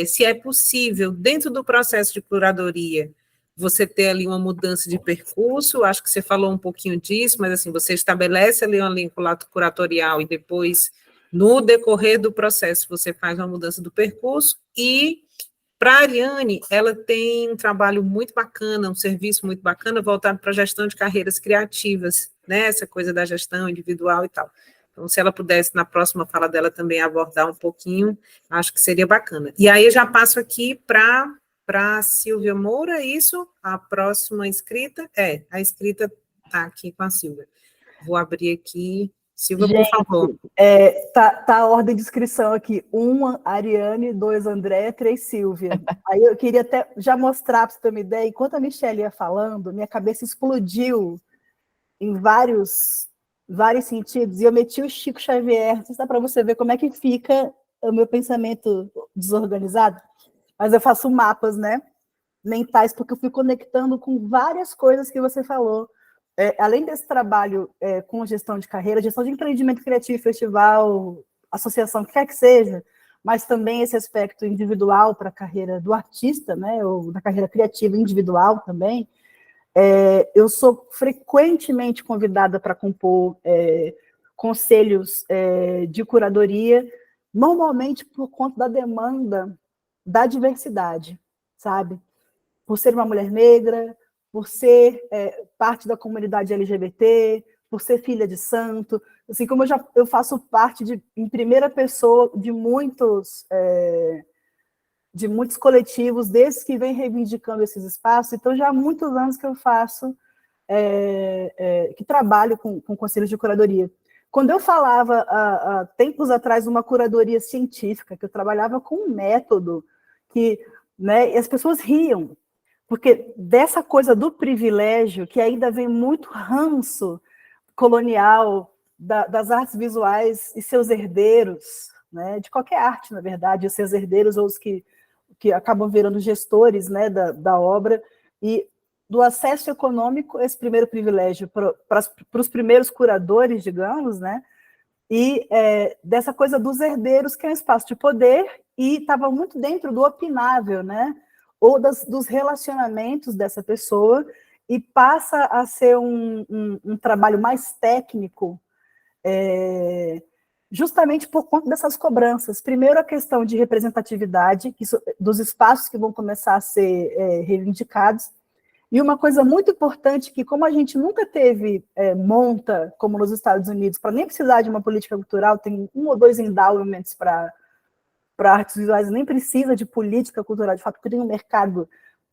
se é possível, dentro do processo de curadoria, você ter ali uma mudança de percurso. Acho que você falou um pouquinho disso, mas assim, você estabelece ali uma linha curatorial e depois, no decorrer do processo, você faz uma mudança do percurso. E para a Ariane, ela tem um trabalho muito bacana, um serviço muito bacana voltado para a gestão de carreiras criativas, né? Essa coisa da gestão individual e tal. Então, se ela pudesse, na próxima fala dela, também abordar um pouquinho, acho que seria bacana. E aí eu já passo aqui para a Silvia Moura, isso? A próxima inscrita? A inscrita está aqui com a Silvia. Vou abrir aqui. Silvia, gente, por favor. Tá a ordem de inscrição aqui. 1, Ariane, 2, André, 3, Silvia. Aí eu queria até já mostrar, para você ter uma ideia, enquanto a Michele ia falando, minha cabeça explodiu em vários sentidos, e eu meti o Chico Xavier, dá para você ver como é que fica o meu pensamento desorganizado, mas eu faço mapas, né, mentais, porque eu fui conectando com várias coisas que você falou. Além desse trabalho com gestão de carreira, gestão de empreendimento criativo, festival, associação, que quer que seja, mas também esse aspecto individual para a carreira do artista, né, ou da carreira criativa individual também. Eu sou frequentemente convidada para compor conselhos de curadoria, normalmente por conta da demanda da diversidade, sabe? Por ser uma mulher negra, por ser parte da comunidade LGBT, por ser filha de santo. Assim como eu faço parte em primeira pessoa de muitos coletivos desses que vêm reivindicando esses espaços, então já há muitos anos que eu faço, que trabalho com conselhos de curadoria. Quando eu falava, há tempos atrás, uma curadoria científica, que eu trabalhava com um método que, né, e as pessoas riam, porque dessa coisa do privilégio, que ainda vem muito ranço colonial das artes visuais e seus herdeiros, né, de qualquer arte, na verdade, os seus herdeiros ou os que acabam virando gestores, né, da obra, e do acesso econômico, esse primeiro privilégio para os primeiros curadores, digamos, né, e dessa coisa dos herdeiros, que é um espaço de poder, e estava muito dentro do opinável, né, ou dos relacionamentos dessa pessoa, e passa a ser um trabalho mais técnico, justamente por conta dessas cobranças. Primeiro, a questão de representatividade, dos espaços que vão começar a ser reivindicados, e uma coisa muito importante, que como a gente nunca teve monta, como nos Estados Unidos, para nem precisar de uma política cultural, tem 1 ou 2 endowments para artes visuais, nem precisa de política cultural, de fato, porque tem um mercado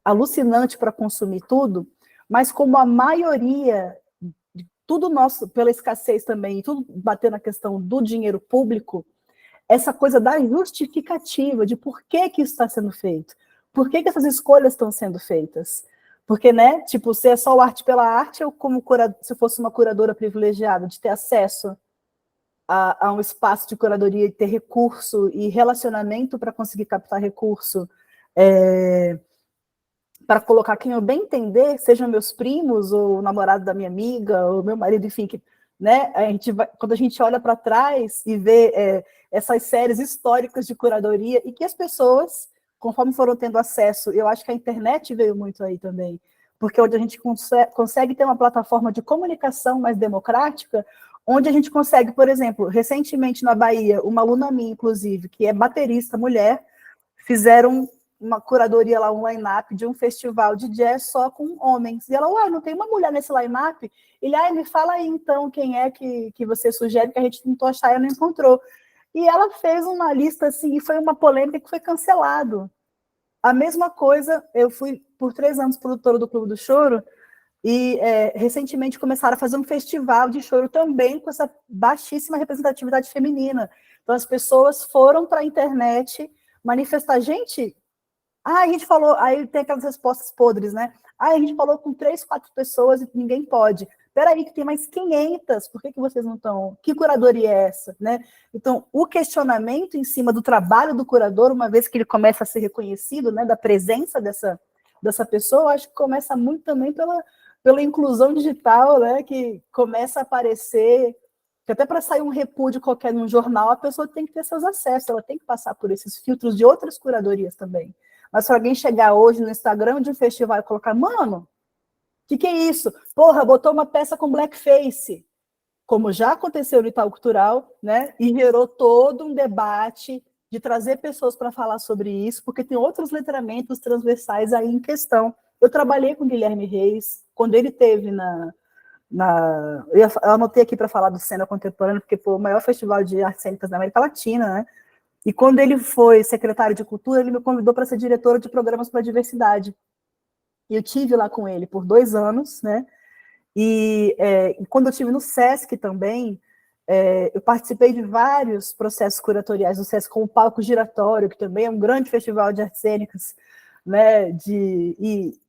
alucinante para consumir tudo, mas como a maioria, tudo nosso, pela escassez também, e tudo bater na questão do dinheiro público, essa coisa da justificativa de por que isso está sendo feito, por que essas escolhas estão sendo feitas. Porque, né, tipo, se é só o arte pela arte, eu como se eu fosse uma curadora privilegiada, de ter acesso a um espaço de curadoria e ter recurso e relacionamento para conseguir captar recurso, para colocar quem eu bem entender, sejam meus primos, ou o namorado da minha amiga, ou meu marido, enfim, né, quando a gente olha para trás e vê essas séries históricas de curadoria, e que as pessoas, conforme foram tendo acesso, eu acho que a internet veio muito aí também, porque onde a gente consegue ter uma plataforma de comunicação mais democrática, onde a gente consegue, por exemplo, recentemente na Bahia, uma aluna minha, inclusive, que é baterista, mulher, fizeram uma curadoria lá, um line-up de um festival de jazz só com homens. E ela, uai, não tem uma mulher nesse line-up? Ele, me fala aí então quem é que você sugere, que a gente tentou achar e não encontrou. E ela fez uma lista assim, e foi uma polêmica que foi cancelado. A mesma coisa, eu fui por 3 anos produtora do Clube do Choro, e recentemente começaram a fazer um festival de choro também com essa baixíssima representatividade feminina. Então as pessoas foram para a internet manifestar, gente, a gente falou, aí tem aquelas respostas podres, né? A gente falou com 3, 4 pessoas e ninguém pode. Peraí, que tem mais 500, por que vocês não estão? Que curadoria é essa, né? Então, o questionamento em cima do trabalho do curador, uma vez que ele começa a ser reconhecido, né, da presença dessa pessoa, acho que começa muito também pela inclusão digital, né, que começa a aparecer, que até para sair um repúdio qualquer num jornal, a pessoa tem que ter seus acessos, ela tem que passar por esses filtros de outras curadorias também. Mas se alguém chegar hoje no Instagram de um festival e colocar, mano, o que é isso? Porra, botou uma peça com blackface, como já aconteceu no Itaú Cultural, né? E gerou todo um debate de trazer pessoas para falar sobre isso, porque tem outros letramentos transversais aí em questão. Eu trabalhei com o Guilherme Reis, quando ele teve eu anotei aqui para falar do Cena Contemporânea, porque foi o maior festival de artes cênicas da América Latina, né? E quando ele foi secretário de Cultura, ele me convidou para ser diretora de programas para a diversidade. E eu tive lá com ele por 2 anos, né? E quando eu estive no SESC também, eu participei de vários processos curatoriais do SESC, como o Palco Giratório, que também é um grande festival de artes cênicas, né?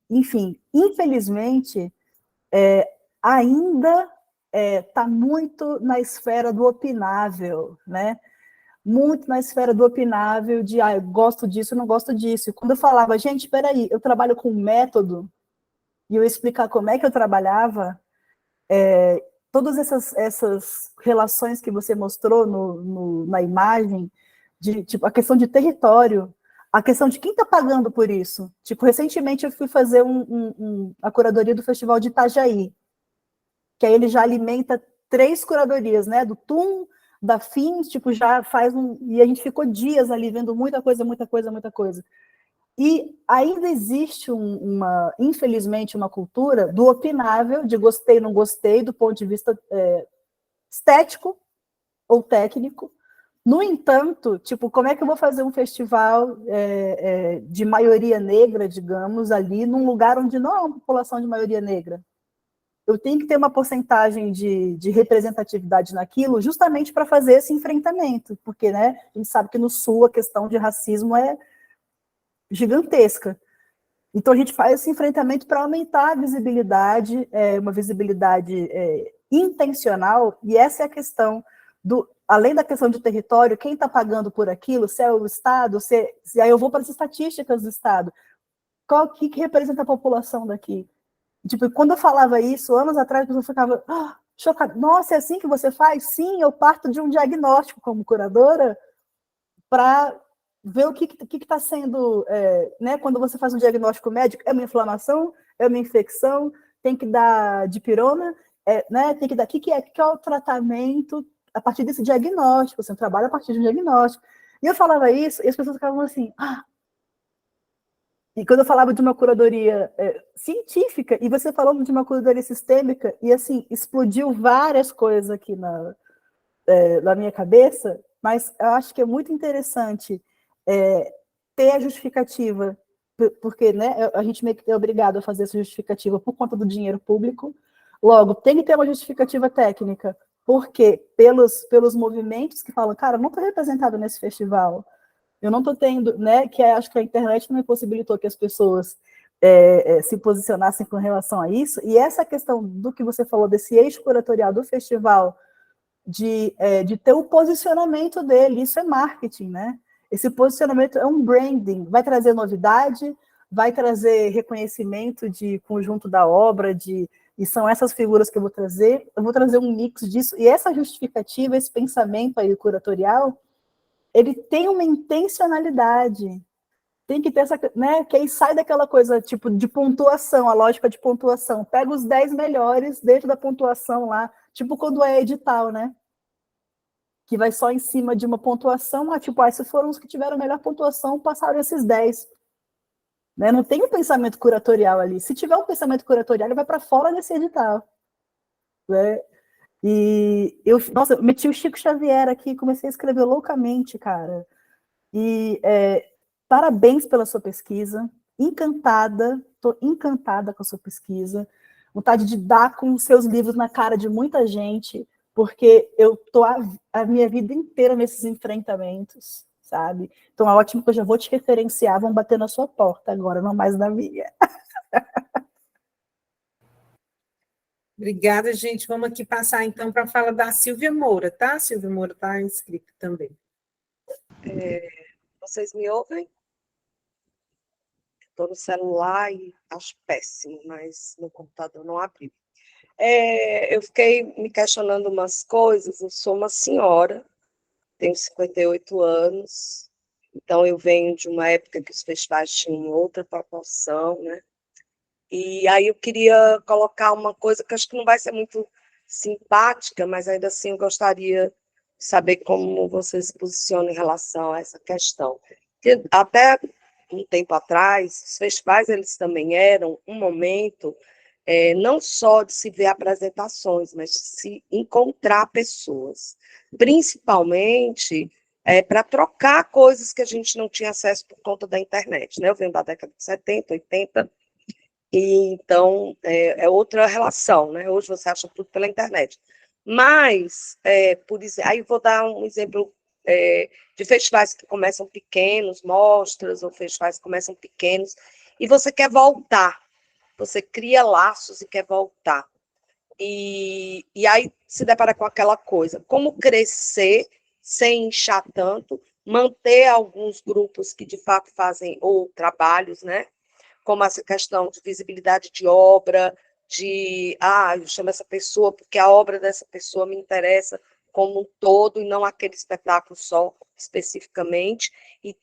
Enfim, infelizmente, ainda está muito na esfera do opinável, né? Muito na esfera do opinável, de eu gosto disso, eu não gosto disso. E quando eu falava, gente, espera aí, eu trabalho com método, e eu explicar como é que eu trabalhava, todas essas relações que você mostrou na imagem, de tipo, a questão de território, a questão de quem está pagando por isso. Tipo, recentemente eu fui fazer a curadoria do Festival de Itajaí, que aí ele já alimenta 3 curadorias, né? Do TUM, da FIMS, tipo, já faz e a gente ficou dias ali vendo muita coisa, muita coisa, muita coisa. E ainda existe infelizmente, uma cultura do opinável, de gostei, não gostei, do ponto de vista estético ou técnico. No entanto, tipo, como é que eu vou fazer um festival de maioria negra, digamos, ali, num lugar onde não há uma população de maioria negra? Eu tenho que ter uma porcentagem de representatividade naquilo, justamente para fazer esse enfrentamento, porque, né, a gente sabe que no Sul a questão de racismo é gigantesca. Então a gente faz esse enfrentamento para aumentar a visibilidade, uma visibilidade intencional, e essa é a questão além da questão de território, quem está pagando por aquilo, se é o Estado, se aí eu vou para as estatísticas do Estado, que representa a população daqui? Tipo, quando eu falava isso, anos atrás, a pessoa ficava chocada. Nossa, é assim que você faz? Sim, eu parto de um diagnóstico como curadora para ver o que está sendo, né? Quando você faz um diagnóstico médico, é uma inflamação, é uma infecção, tem que dar dipirona, né? Tem que dar, que é o tratamento a partir desse diagnóstico, você trabalha a partir de um diagnóstico. E eu falava isso, e as pessoas ficavam assim, E quando eu falava de uma curadoria científica, e você falou de uma curadoria sistêmica, e assim, explodiu várias coisas aqui na minha cabeça, mas eu acho que é muito interessante ter a justificativa, porque, né, a gente meio que é obrigado a fazer essa justificativa por conta do dinheiro público. Logo, tem que ter uma justificativa técnica, porque pelos movimentos que falam, cara, eu não estou representado nesse festival, eu não estou tendo, né, que acho que a internet também possibilitou que as pessoas se posicionassem com relação a isso, e essa questão do que você falou, desse eixo curatorial do festival, de ter o posicionamento dele, isso é marketing, né? Esse posicionamento é um branding, vai trazer novidade, vai trazer reconhecimento de conjunto da obra, e são essas figuras que eu vou trazer um mix disso, e essa justificativa, esse pensamento aí curatorial, ele tem uma intencionalidade, tem que ter essa, né, que aí sai daquela coisa, tipo, de pontuação, a lógica de pontuação, pega os 10 melhores dentro da pontuação lá, tipo quando é edital, né, que vai só em cima de uma pontuação, tipo, esses foram os que tiveram a melhor pontuação, passaram esses 10, né, não tem um pensamento curatorial ali, se tiver um pensamento curatorial, ele vai para fora desse edital, né, e eu meti o Chico Xavier aqui, comecei a escrever loucamente, cara, e parabéns pela sua pesquisa, estou encantada com a sua pesquisa, vontade de dar com os seus livros na cara de muita gente, porque eu estou a minha vida inteira nesses enfrentamentos, sabe? Então é ótimo que eu já vou te referenciar, vão bater na sua porta agora, não mais na minha. Obrigada, gente. Vamos aqui passar, então, para a fala da Silvia Moura, tá? A Silvia Moura está inscrita também. Vocês me ouvem? Estou no celular e acho péssimo, mas no computador não abriu. Eu fiquei me questionando umas coisas. Eu sou uma senhora, tenho 58 anos, então eu venho de uma época que os festivais tinham outra proporção, né? E aí eu queria colocar uma coisa que acho que não vai ser muito simpática, mas ainda assim eu gostaria de saber como você se posiciona em relação a essa questão. Porque até um tempo atrás, os festivais eles também eram um momento não só de se ver apresentações, mas de se encontrar pessoas, principalmente para trocar coisas que a gente não tinha acesso por conta da internet, né? Eu venho da década de 70, 80, e então é outra relação, né? Hoje você acha tudo pela internet. Mas, por exemplo, aí vou dar um exemplo de festivais que começam pequenos, mostras, ou festivais que começam pequenos, e você quer voltar, você cria laços e quer voltar. E aí se depara com aquela coisa, como crescer sem inchar tanto, manter alguns grupos que de fato fazem ou trabalhos, né? Como essa questão de visibilidade de obra, eu chamo essa pessoa porque a obra dessa pessoa me interessa como um todo, e não aquele espetáculo só, especificamente,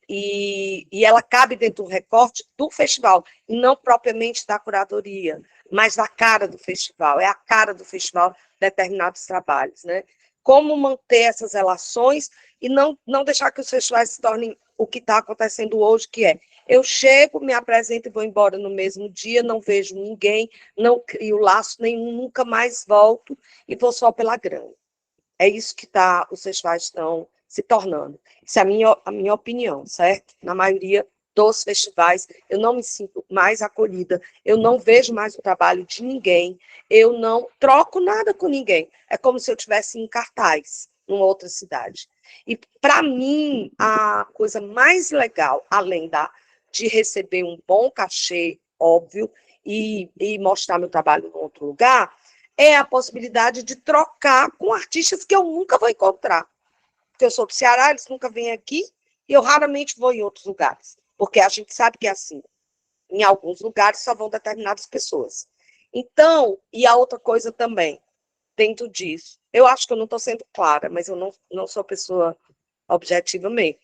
e ela cabe dentro do recorte do festival, e não propriamente da curadoria, mas da cara do festival, é a cara do festival determinados trabalhos, né? Como manter essas relações e não deixar que os festivais se tornem o que está acontecendo hoje, que é eu chego, me apresento e vou embora no mesmo dia, não vejo ninguém, não crio laço nenhum, nunca mais volto e vou só pela grana. É isso que os festivais estão se tornando. Isso é a minha opinião, certo? Na maioria dos festivais, eu não me sinto mais acolhida, eu não vejo mais o trabalho de ninguém, eu não troco nada com ninguém. É como se eu estivesse em cartaz, numa outra cidade. E, para mim, a coisa mais legal, além de receber um bom cachê, óbvio, e mostrar meu trabalho em outro lugar, é a possibilidade de trocar com artistas que eu nunca vou encontrar. Porque eu sou do Ceará, eles nunca vêm aqui, e eu raramente vou em outros lugares. Porque a gente sabe que é assim. Em alguns lugares só vão determinadas pessoas. Então, e a outra coisa também, dentro disso, eu acho que eu não estou sendo clara, mas eu não sou pessoa objetiva mesmo.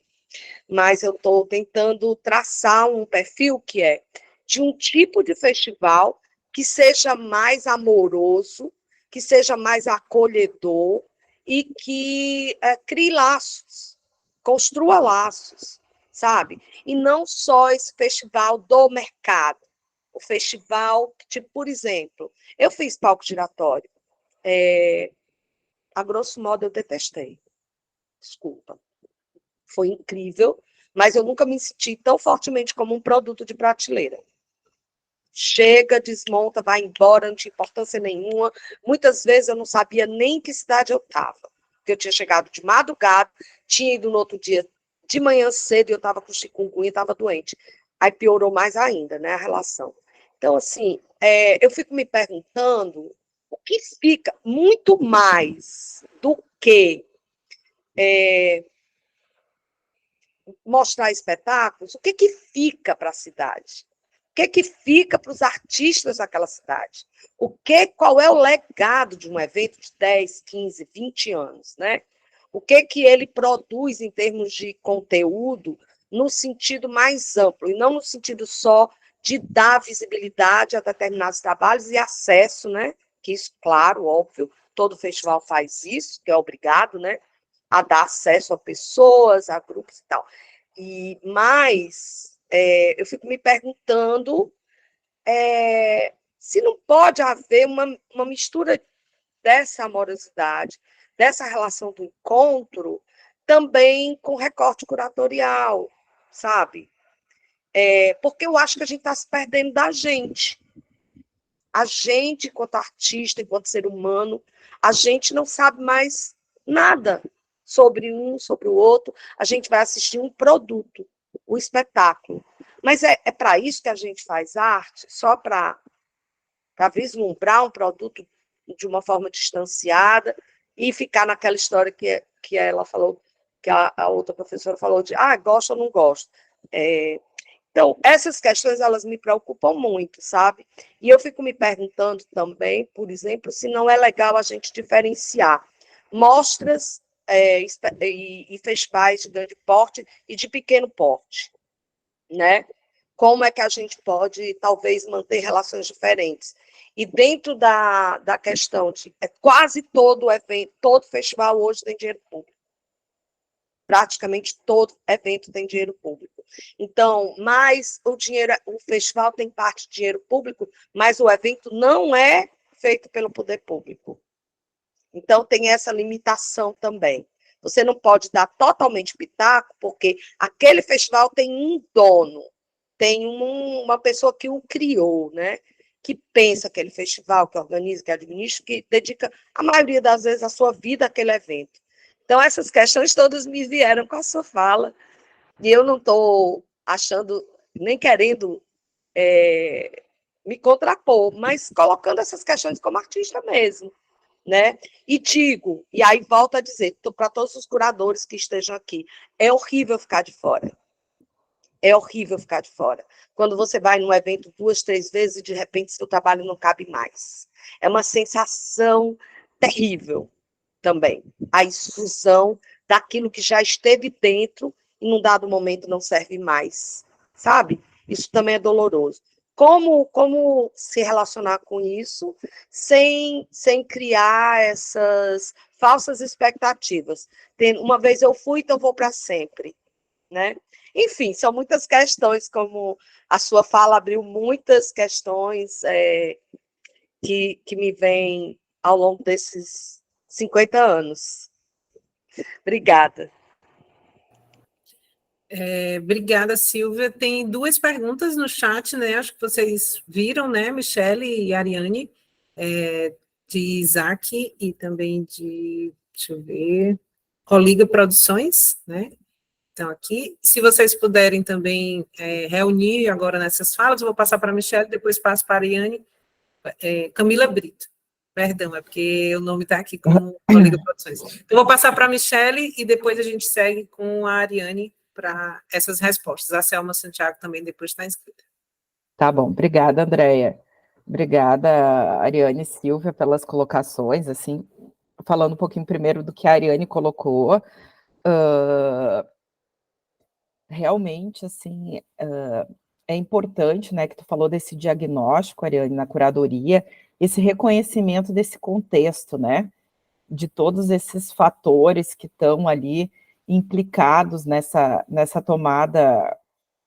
Mas eu estou tentando traçar um perfil que é de um tipo de festival que seja mais amoroso, que seja mais acolhedor e que crie laços, construa laços, sabe? E não só esse festival do mercado. O festival, tipo, por exemplo, eu fiz palco giratório. A grosso modo, eu detestei. Desculpa. Foi incrível, mas eu nunca me senti tão fortemente como um produto de prateleira. Chega, desmonta, vai embora, não tinha importância nenhuma. Muitas vezes eu não sabia nem em que cidade eu estava, porque eu tinha chegado de madrugada, tinha ido no outro dia de manhã cedo e eu estava com chikungunya e estava doente. Aí piorou mais ainda, né, a relação. Então, assim, eu fico me perguntando o que fica muito mais do que mostrar espetáculos, o que fica para a cidade? O que fica para os artistas daquela cidade? Qual é o legado de um evento de 10, 15, 20 anos, né? O que ele produz em termos de conteúdo no sentido mais amplo, e não no sentido só de dar visibilidade a determinados trabalhos e acesso, né? Que isso, claro, óbvio, todo festival faz isso, que é obrigado, né? A dar acesso a pessoas, a grupos e tal. Mas eu fico me perguntando se não pode haver uma mistura dessa amorosidade, dessa relação do encontro, também com recorte curatorial, sabe? Porque eu acho que a gente está se perdendo da gente. A gente, enquanto artista, enquanto ser humano, a gente não sabe mais nada sobre um, sobre o outro. A gente vai assistir um produto, um espetáculo. Mas é para isso que a gente faz arte, só para vislumbrar um produto de uma forma distanciada e ficar naquela história que ela falou, que a outra professora falou de gosto ou não gosto. Então, essas questões, elas me preocupam muito, sabe? E eu fico me perguntando também, por exemplo, se não é legal a gente diferenciar mostras e festivais de grande porte e de pequeno porte, né? Como é que a gente pode, talvez, manter relações diferentes? E dentro da questão de quase todo evento, todo festival hoje tem dinheiro público. Praticamente todo evento tem dinheiro público. Então, mas o festival tem parte de dinheiro público, mas o evento não é feito pelo poder público. Então, tem essa limitação também. Você não pode dar totalmente pitaco, porque aquele festival tem um dono, tem uma pessoa que o criou, né? Que pensa aquele festival, que organiza, que administra, que dedica a maioria das vezes a sua vida àquele evento. Então, essas questões todas me vieram com a sua fala, e eu não estou achando, nem querendo me contrapor, mas colocando essas questões como artista mesmo, né? E digo, e aí volto a dizer, para todos os curadores que estejam aqui, é horrível ficar de fora. É horrível ficar de fora. Quando você vai num evento 2, 3 vezes e de repente seu trabalho não cabe mais. É uma sensação terrível também. A exclusão daquilo que já esteve dentro e num dado momento não serve mais. Sabe? Isso também é doloroso. Como se relacionar com isso sem criar essas falsas expectativas? Uma vez eu fui, então vou para sempre, né? Enfim, são muitas questões, como a sua fala abriu muitas questões que me vêm ao longo desses 50 anos. Obrigada. Obrigada, Silvia. Tem duas perguntas no chat, né? Acho que vocês viram, né, Michele e Ariane, de Isaac e também de, deixa eu ver, Coliga Produções, né? Então, aqui, se vocês puderem também reunir agora nessas falas, eu vou passar para a Michele, depois passo para a Ariane. Camila Brito, perdão, é porque o nome está aqui como Coliga Produções. Então, vou passar para a Michele e depois a gente segue com a Ariane para essas respostas. A Selma Santiago também depois está inscrita. Tá bom, obrigada, Andréia. Obrigada, Ariane e Silvia, pelas colocações, assim, falando um pouquinho primeiro do que a Ariane colocou, realmente, assim, é importante, né, que tu falou desse diagnóstico, Ariane, na curadoria, esse reconhecimento desse contexto, né, de todos esses fatores que estão ali implicados nessa tomada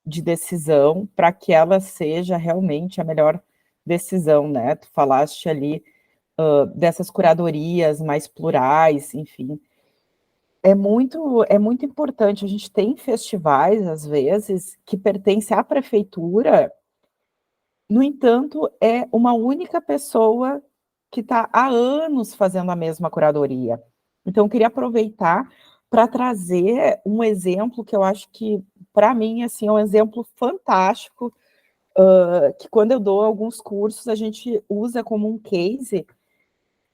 de decisão para que ela seja realmente a melhor decisão, né? Tu falaste ali dessas curadorias mais plurais, enfim. É muito importante. A gente tem festivais, às vezes, que pertencem à prefeitura, no entanto, é uma única pessoa que está há anos fazendo a mesma curadoria. Então, eu queria aproveitar para trazer um exemplo que eu acho que, para mim, assim, é um exemplo fantástico, que quando eu dou alguns cursos, a gente usa como um case,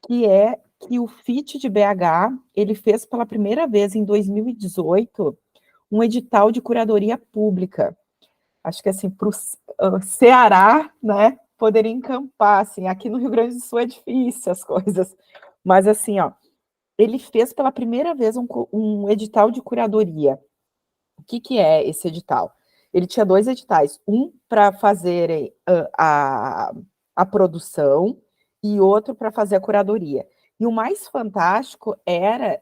que é que o FIT de BH, ele fez pela primeira vez em 2018, um edital de curadoria pública. Acho que, assim, para o Ceará, né, poderia encampar, assim, aqui no Rio Grande do Sul é difícil as coisas, mas, assim, ó, ele fez pela primeira vez um edital de curadoria. O que é esse edital? Ele tinha 2 editais, um para fazer a produção e outro para fazer a curadoria. E o mais fantástico era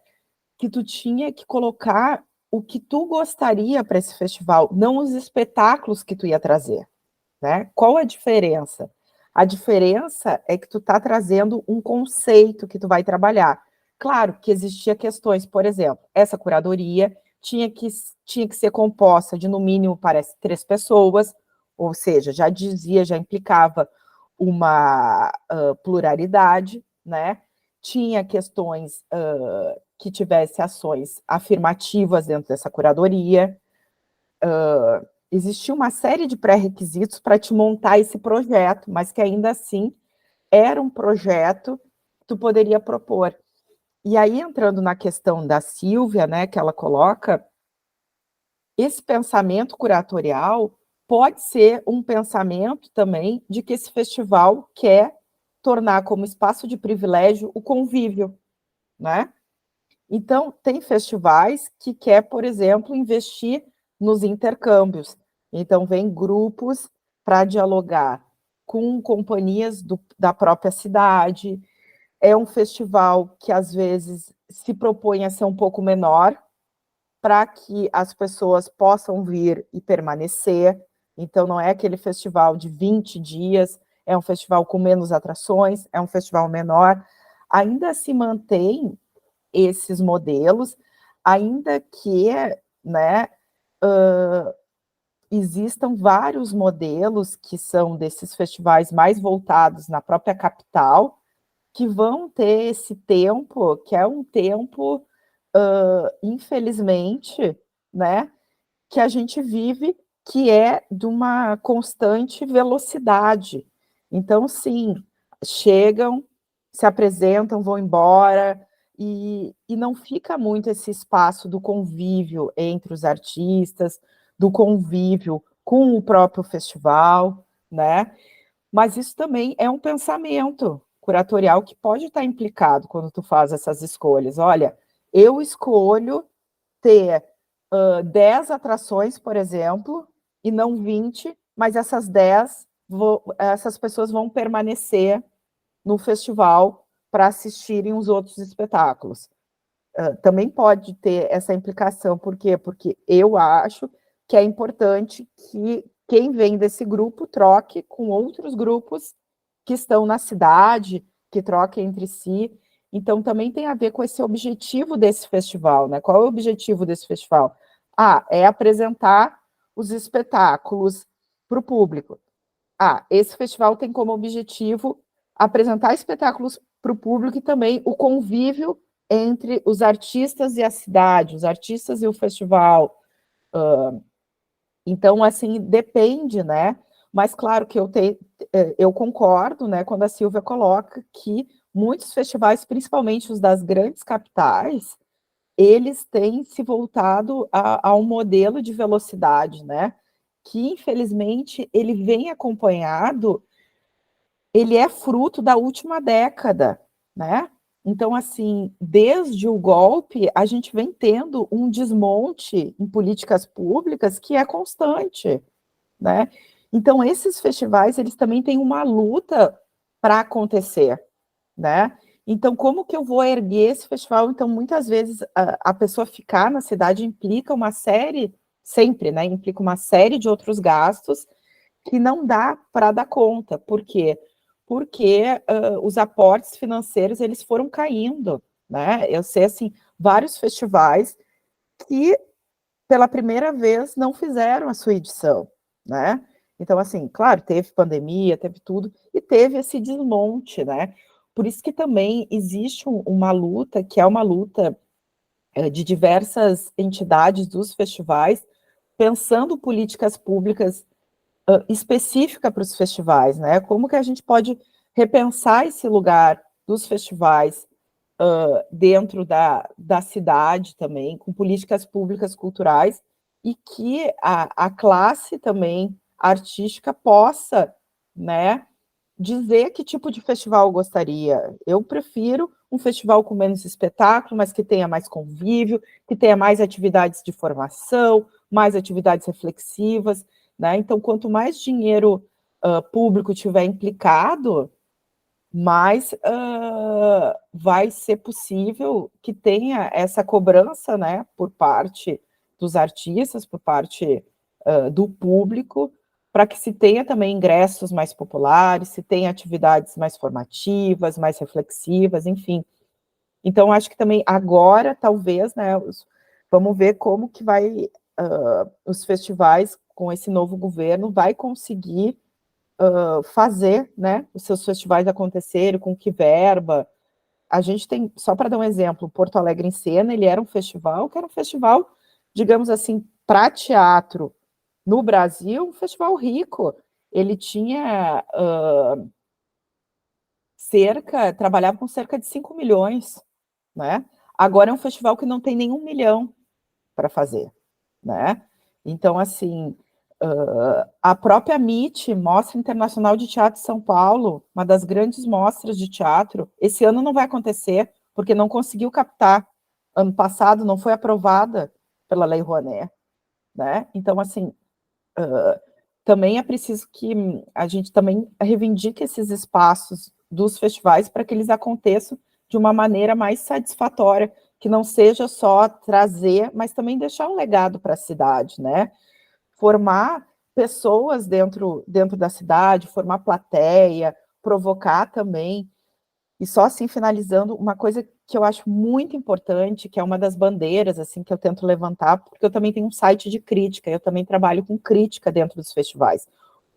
que tu tinha que colocar o que tu gostaria para esse festival, não os espetáculos que tu ia trazer, né? Qual a diferença? A diferença é que tu tá trazendo um conceito que tu vai trabalhar. Claro que existia questões, por exemplo, essa curadoria tinha que ser composta de, no mínimo, parece, 3 pessoas, ou seja, já implicava uma pluralidade, né? Tinha questões que tivesse ações afirmativas dentro dessa curadoria. Existia uma série de pré-requisitos para te montar esse projeto, mas que ainda assim era um projeto que tu poderia propor. E aí, entrando na questão da Silvia, né, que ela coloca, esse pensamento curatorial pode ser um pensamento também de que esse festival quer tornar como espaço de privilégio o convívio, né? Então, tem festivais que quer, por exemplo, investir nos intercâmbios. Então, vem grupos para dialogar com companhias da própria cidade. É um festival que, às vezes, se propõe a ser um pouco menor, para que as pessoas possam vir e permanecer. Então, não é aquele festival de 20 dias, é um festival com menos atrações, é um festival menor. Ainda se mantém esses modelos, ainda que, né, existam vários modelos que são desses festivais mais voltados na própria capital, que vão ter esse tempo, que é um tempo, infelizmente, né, que a gente vive, que é de uma constante velocidade. Então, sim, chegam, se apresentam, vão embora, e não fica muito esse espaço do convívio entre os artistas, do convívio com o próprio festival, né? Mas isso também é um pensamento curatorial que pode estar implicado quando tu faz essas escolhas. Olha, eu escolho ter 10 atrações, por exemplo, e não 20, mas essas 10, essas pessoas vão permanecer no festival para assistirem os outros espetáculos. Também pode ter essa implicação, por quê? Porque eu acho que é importante que quem vem desse grupo troque com outros grupos que estão na cidade, que troquem entre si. Então, também tem a ver com esse objetivo desse festival, né? Qual é o objetivo desse festival? É apresentar os espetáculos para o público. Esse festival tem como objetivo apresentar espetáculos para o público e também o convívio entre os artistas e a cidade, os artistas e o festival. Então, assim, depende, né? Mas, claro que eu concordo, né, quando a Silvia coloca que muitos festivais, principalmente os das grandes capitais, eles têm se voltado a um modelo de velocidade, né? Que, infelizmente, ele vem acompanhado, ele é fruto da última década, né? Então, assim, desde o golpe, a gente vem tendo um desmonte em políticas públicas que é constante, né? Então, esses festivais, eles também têm uma luta para acontecer, né? Então, como que eu vou erguer esse festival? Então, muitas vezes, a pessoa ficar na cidade implica uma série, sempre, né? Implica uma série de outros gastos que não dá para dar conta. Por quê? Porque os aportes financeiros, eles foram caindo, né? Eu sei, assim, vários festivais que, pela primeira vez, não fizeram a sua edição, né? Então, assim, claro, teve pandemia, teve tudo, e teve esse desmonte, né? Por isso que também existe uma luta, que é uma luta de diversas entidades dos festivais, pensando políticas públicas específicas para os festivais, né? Como que a gente pode repensar esse lugar dos festivais dentro da cidade também, com políticas públicas culturais, e que a classe também artística possa, né, dizer que tipo de festival eu gostaria. Eu prefiro um festival com menos espetáculo, mas que tenha mais convívio, que tenha mais atividades de formação, mais atividades reflexivas, né? Então, quanto mais dinheiro público tiver implicado, mais vai ser possível que tenha essa cobrança, né, por parte dos artistas, por parte do público, para que se tenha também ingressos mais populares, se tenha atividades mais formativas, mais reflexivas, enfim. Então, acho que também agora, talvez, né, vamos ver como que vai os festivais, com esse novo governo, vai conseguir fazer, né, os seus festivais acontecerem, com que verba. A gente tem, só para dar um exemplo, Porto Alegre em Cena, ele era um festival que era um festival, digamos assim, para teatro no Brasil, um festival rico. Ele tinha trabalhava com cerca de 5 milhões, né? Agora é um festival que não tem nem 1 milhão para fazer, né? Então, assim, a própria MIT, Mostra Internacional de Teatro de São Paulo, uma das grandes mostras de teatro, esse ano não vai acontecer, porque não conseguiu captar. Ano passado não foi aprovada pela Lei Rouanet, né? Então, assim, também é preciso que a gente também reivindique esses espaços dos festivais para que eles aconteçam de uma maneira mais satisfatória, que não seja só trazer, mas também deixar um legado para a cidade, né? Formar pessoas dentro da cidade, formar plateia, provocar também. E só assim, finalizando, uma coisa que eu acho muito importante, que é uma das bandeiras assim que eu tento levantar, porque eu também tenho um site de crítica, eu também trabalho com crítica dentro dos festivais.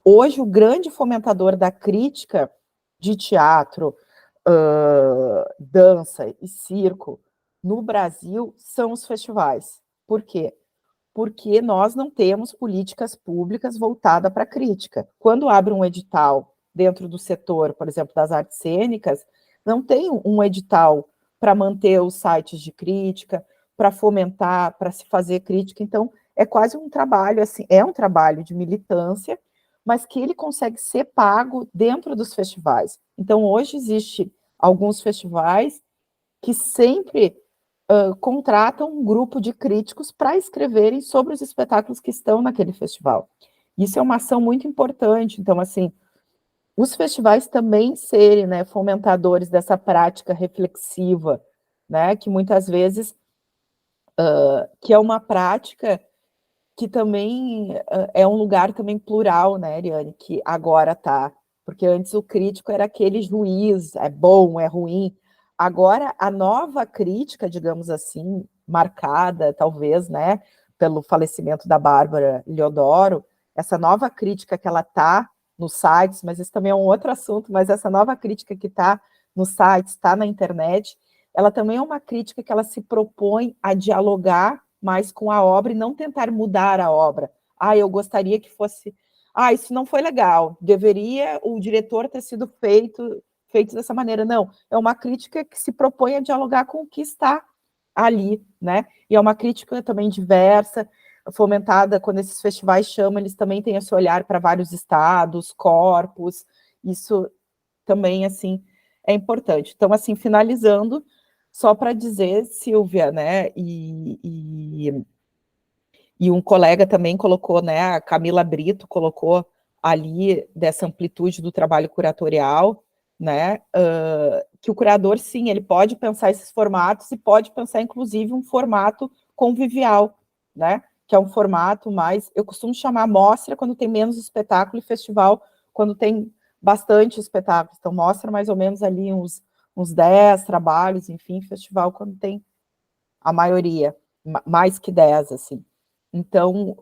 Hoje, o grande fomentador da crítica de teatro, dança e circo no Brasil são os festivais. Por quê? Porque nós não temos políticas públicas voltadas para a crítica. Quando abre um edital dentro do setor, por exemplo, das artes cênicas, não tem um edital para manter os sites de crítica, para fomentar, para se fazer crítica. Então, é quase um trabalho, assim, é um trabalho de militância, mas que ele consegue ser pago dentro dos festivais. Então, hoje existe alguns festivais que sempre contratam um grupo de críticos para escreverem sobre os espetáculos que estão naquele festival. Isso é uma ação muito importante. Então, assim, os festivais também serem, né, fomentadores dessa prática reflexiva, né, que muitas vezes que é uma prática que também é um lugar também plural, né, Ariane, que agora está, porque antes o crítico era aquele juiz, é bom, é ruim. Agora, a nova crítica, digamos assim, marcada, talvez, né, pelo falecimento da Bárbara Liodoro, essa nova crítica que ela está nos sites, mas isso também é um outro assunto, mas essa nova crítica que está nos sites, está na internet, ela também é uma crítica que ela se propõe a dialogar mais com a obra e não tentar mudar a obra. Eu gostaria que fosse... isso não foi legal, deveria o diretor ter sido feito dessa maneira. Não, é uma crítica que se propõe a dialogar com o que está ali, né? E é uma crítica também diversa, fomentada quando esses festivais chamam, eles também têm esse olhar para vários estados, corpos, isso também, assim, é importante. Então, assim, finalizando, só para dizer, Silvia, né, e um colega também colocou, né, a Camila Brito colocou ali dessa amplitude do trabalho curatorial, né, que o curador, sim, ele pode pensar esses formatos e pode pensar, inclusive, um formato convivial, né, que é um formato mais, eu costumo chamar mostra quando tem menos espetáculo e festival quando tem bastante espetáculo. Então, mostra mais ou menos ali uns 10 trabalhos, enfim, festival quando tem a maioria, mais que 10, assim. Então,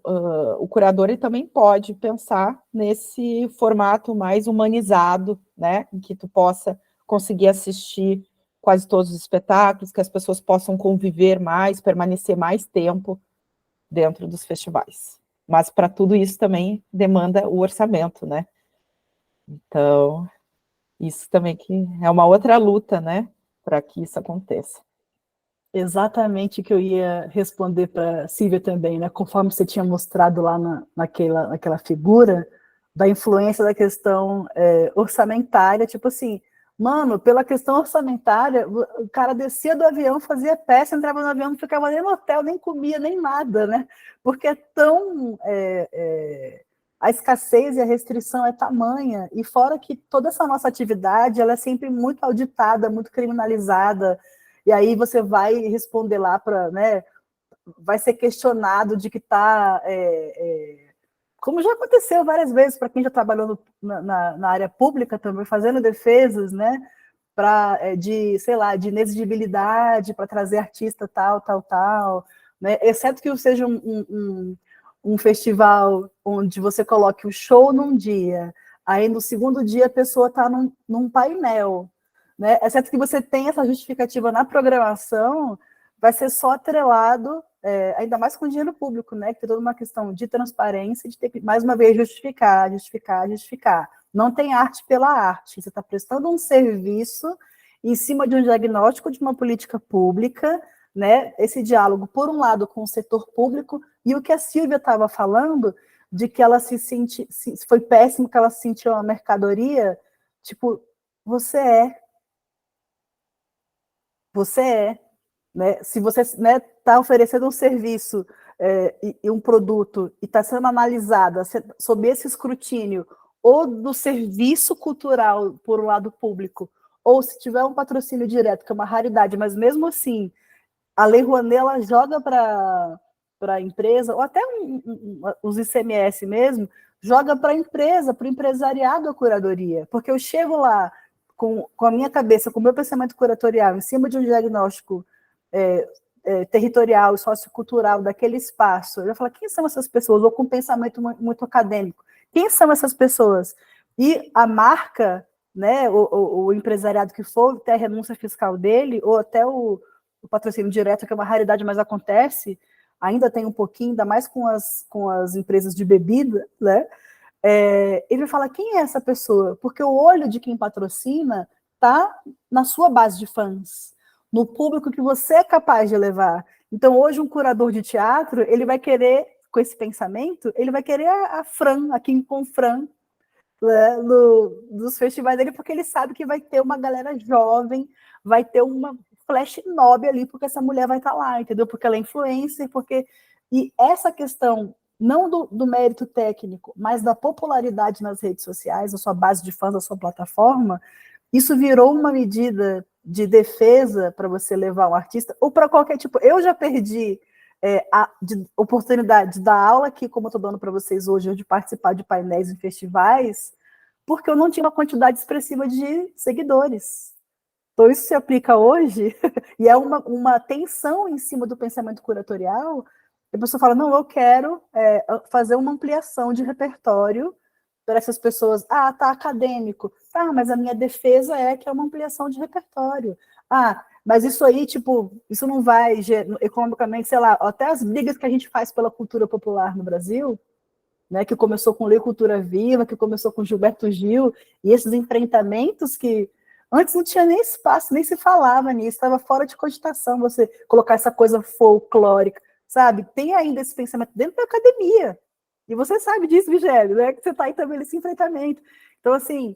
o curador ele também pode pensar nesse formato mais humanizado, né, em que tu possa conseguir assistir quase todos os espetáculos, que as pessoas possam conviver mais, permanecer mais tempo dentro dos festivais. Mas para tudo isso também demanda o orçamento, né? Então, isso também que é uma outra luta, né, para que isso aconteça. Exatamente o que eu ia responder para Silvia também, né? Conforme você tinha mostrado lá naquela figura, da influência da questão orçamentária, tipo assim, mano, pela questão orçamentária, o cara descia do avião, fazia peça, entrava no avião, não ficava nem no hotel, nem comia, nem nada, né? Porque é tão... a escassez e a restrição é tamanha, e fora que toda essa nossa atividade, ela é sempre muito auditada, muito criminalizada, e aí você vai responder lá para, né, vai ser questionado de que está, como já aconteceu várias vezes para quem já trabalhou na área pública também, fazendo defesas, né, de, sei lá, de inexigibilidade, para trazer artista tal, né, exceto que seja um festival onde você coloque o show num dia, aí no segundo dia a pessoa está num painel, né? Exceto que você tem essa justificativa na programação, vai ser só atrelado, ainda mais com dinheiro público, né? Que tem toda uma questão de transparência, de ter que, mais uma vez, justificar. Não tem arte pela arte, você está prestando um serviço em cima de um diagnóstico de uma política pública, né? Esse diálogo, por um lado, com o setor público, e o que a Silvia estava falando, de que ela foi péssimo, que ela se sentiu uma mercadoria, tipo, você é, né? Se você está oferecendo um serviço e um produto e está sendo analisada sob esse escrutínio ou do serviço cultural por um lado público, ou se tiver um patrocínio direto, que é uma raridade, mas mesmo assim, a Lei Rouanet, ela joga para a empresa, ou até os ICMS mesmo, joga para a empresa, para o empresariado a curadoria, porque eu chego lá com a minha cabeça, com o meu pensamento curatorial, em cima de um diagnóstico territorial e sociocultural daquele espaço, eu já falo, quem são essas pessoas? Ou com um pensamento muito acadêmico, quem são essas pessoas? E a marca, né, o empresariado que for ter a renúncia fiscal dele, ou até o patrocínio direto, que é uma raridade, mas acontece, ainda tem um pouquinho, ainda mais com as empresas de bebida, né? Ele fala, quem é essa pessoa? Porque o olho de quem patrocina está na sua base de fãs, no público que você é capaz de levar. Então, hoje, um curador de teatro, ele vai querer, com esse pensamento, ele vai querer a Fran, a Kim com Fran, né, dos festivais dele, porque ele sabe que vai ter uma galera jovem, vai ter uma flash mob ali, porque essa mulher vai estar lá, entendeu? Porque ela é influencer, E essa questão, não do mérito técnico, mas da popularidade nas redes sociais, da sua base de fãs, da sua plataforma, isso virou uma medida de defesa para você levar um artista, ou para qualquer tipo. Eu já perdi a oportunidade de dar aula aqui, como eu estou dando para vocês hoje, de participar de painéis em festivais, porque eu não tinha uma quantidade expressiva de seguidores. Então, isso se aplica hoje, e é uma tensão em cima do pensamento curatorial. A pessoa fala, não, eu quero fazer uma ampliação de repertório para essas pessoas. Ah, tá acadêmico. Tá, mas a minha defesa é que é uma ampliação de repertório. Ah, mas isso aí, tipo, isso não vai, economicamente, sei lá, até as brigas que a gente faz pela cultura popular no Brasil, né, que começou com Lei Cultura Viva, que começou com Gilberto Gil, e esses enfrentamentos que antes não tinha nem espaço, nem se falava nisso, estava fora de cogitação você colocar essa coisa folclórica, sabe? Tem ainda esse pensamento dentro da academia, e você sabe disso, Vigélio, né? Que você está aí também nesse enfrentamento. Então, assim,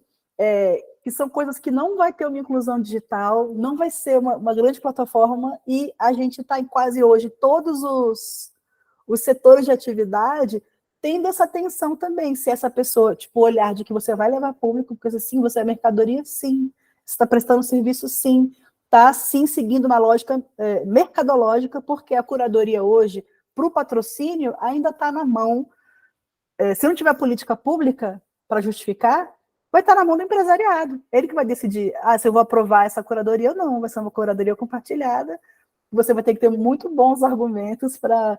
que são coisas que não vai ter uma inclusão digital, não vai ser uma grande plataforma, e a gente está em quase hoje todos os setores de atividade tendo essa tensão também, se essa pessoa, tipo, o olhar de que você vai levar público, porque assim, você é mercadoria, sim, você está prestando serviço, sim, está sim seguindo uma lógica mercadológica, porque a curadoria hoje, para o patrocínio, ainda está na mão, se não tiver política pública para justificar, vai estar na mão do empresariado, ele que vai decidir, se eu vou aprovar essa curadoria ou não, vai ser uma curadoria compartilhada, você vai ter que ter muito bons argumentos para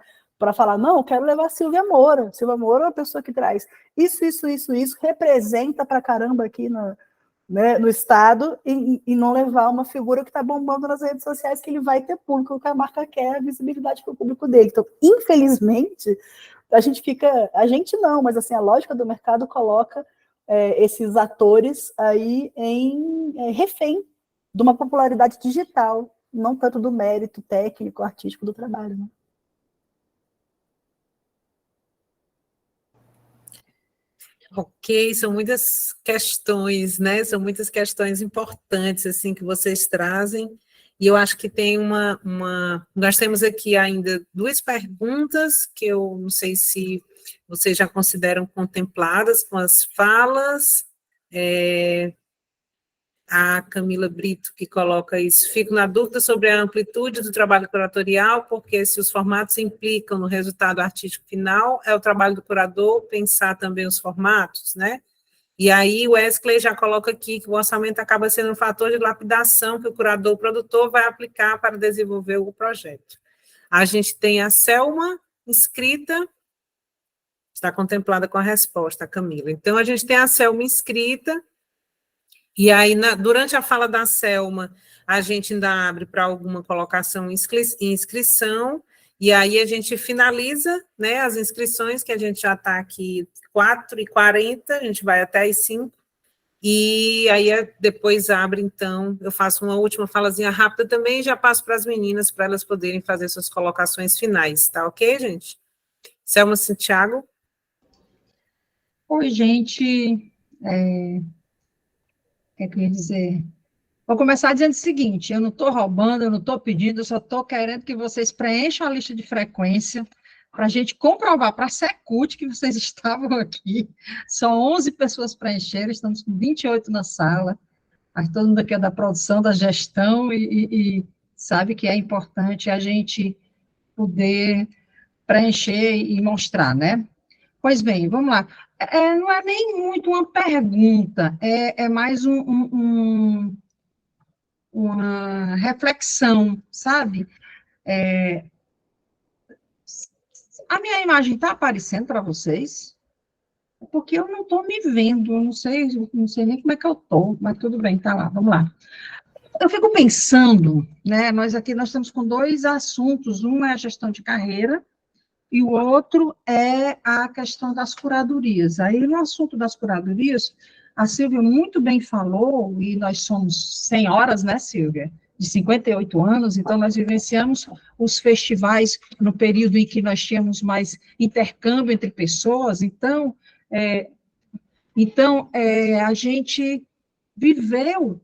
falar, não, eu quero levar a Silvia Moura. Silvia Moura é uma pessoa que traz isso, representa pra caramba aqui no Estado, e não levar uma figura que está bombando nas redes sociais, que ele vai ter público, que a marca quer, a visibilidade para o público dele. Então, infelizmente, a gente não, mas assim, a lógica do mercado coloca esses atores aí em refém de uma popularidade digital, não tanto do mérito técnico, artístico do trabalho, né? Ok, são muitas questões, né? São muitas questões importantes, assim, que vocês trazem, e eu acho que tem nós temos aqui ainda 2 perguntas, que eu não sei se vocês já consideram contempladas com as falas. A Camila Brito, que coloca isso, fico na dúvida sobre a amplitude do trabalho curatorial, porque se os formatos implicam no resultado artístico final, é o trabalho do curador pensar também os formatos, né? E aí o Wesley já coloca aqui que o orçamento acaba sendo um fator de lapidação que o curador, o produtor, vai aplicar para desenvolver o projeto. A gente tem a Selma inscrita, está contemplada com a resposta, Camila. Então, a gente tem a Selma inscrita, e aí, durante a fala da Selma, a gente ainda abre para alguma colocação em inscrição, e aí a gente finaliza, né, as inscrições, que a gente já está aqui 4h40, a gente vai até as 5, e aí depois abre, então, eu faço uma última falazinha rápida também, e já passo para as meninas, para elas poderem fazer suas colocações finais, tá ok, gente? Selma Santiago. Oi, gente. O que eu ia dizer? Vou começar dizendo o seguinte: eu não estou roubando, eu não estou pedindo, eu só estou querendo que vocês preencham a lista de frequência para a gente comprovar para a Secult que vocês estavam aqui. São 11 pessoas preencheram, estamos com 28 na sala. Mas todo mundo aqui é da produção, da gestão, e sabe que é importante a gente poder preencher e mostrar, né? Pois bem, vamos lá. Não é nem muito uma pergunta, é mais uma reflexão, sabe? A minha imagem está aparecendo para vocês? Porque eu não estou me vendo, eu não sei nem como é que eu estou, mas tudo bem, tá lá, vamos lá. Eu fico pensando, né, nós estamos com 2 assuntos, um é a gestão de carreira, e o outro é a questão das curadorias. Aí, no assunto das curadorias, a Silvia muito bem falou, e nós somos senhoras, né, Silvia? De 58 anos, então nós vivenciamos os festivais no período em que nós tínhamos mais intercâmbio entre pessoas, então a gente viveu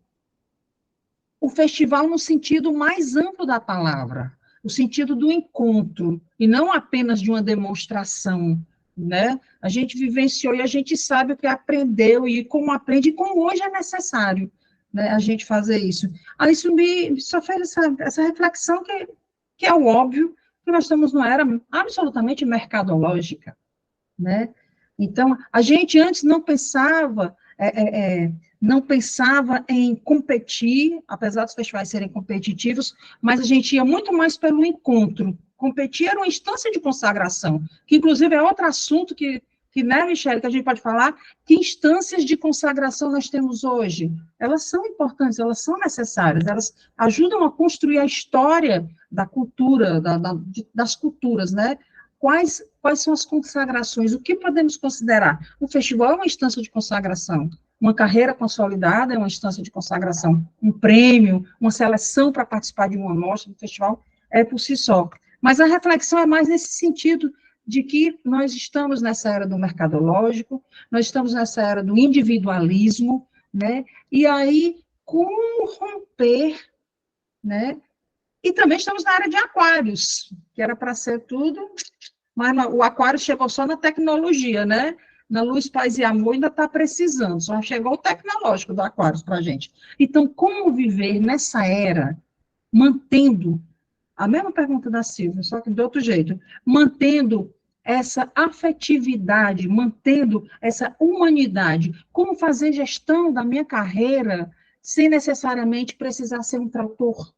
o festival no sentido mais amplo da palavra, o sentido do encontro, e não apenas de uma demonstração, né? A gente vivenciou e a gente sabe o que aprendeu, e como aprende, e como hoje é necessário, né, a gente fazer isso. Aí isso só fez essa reflexão que é o óbvio, que nós estamos numa era absolutamente mercadológica, né? Então, a gente antes não pensava não pensava em competir, apesar dos festivais serem competitivos, mas a gente ia muito mais pelo encontro. Competir era uma instância de consagração, que inclusive é outro assunto né, Michele, que a gente pode falar, que instâncias de consagração nós temos hoje. Elas são importantes, elas são necessárias, elas ajudam a construir a história da cultura, das culturas, né? Quais são as consagrações? O que podemos considerar? O festival é uma instância de consagração. Uma carreira consolidada é uma instância de consagração. Um prêmio, uma seleção para participar de uma mostra do festival é por si só. Mas a reflexão é mais nesse sentido de que nós estamos nessa era do mercadológico, nós estamos nessa era do individualismo, né? E aí, como romper, né? E também estamos na área de aquários, que era para ser tudo, mas o aquário chegou só na tecnologia, né? Na Luz, Paz e Amor ainda está precisando, só chegou o tecnológico do aquários para a gente. Então, como viver nessa era, mantendo, a mesma pergunta da Silvia, só que de outro jeito, mantendo essa afetividade, mantendo essa humanidade, como fazer gestão da minha carreira sem necessariamente precisar ser um trator,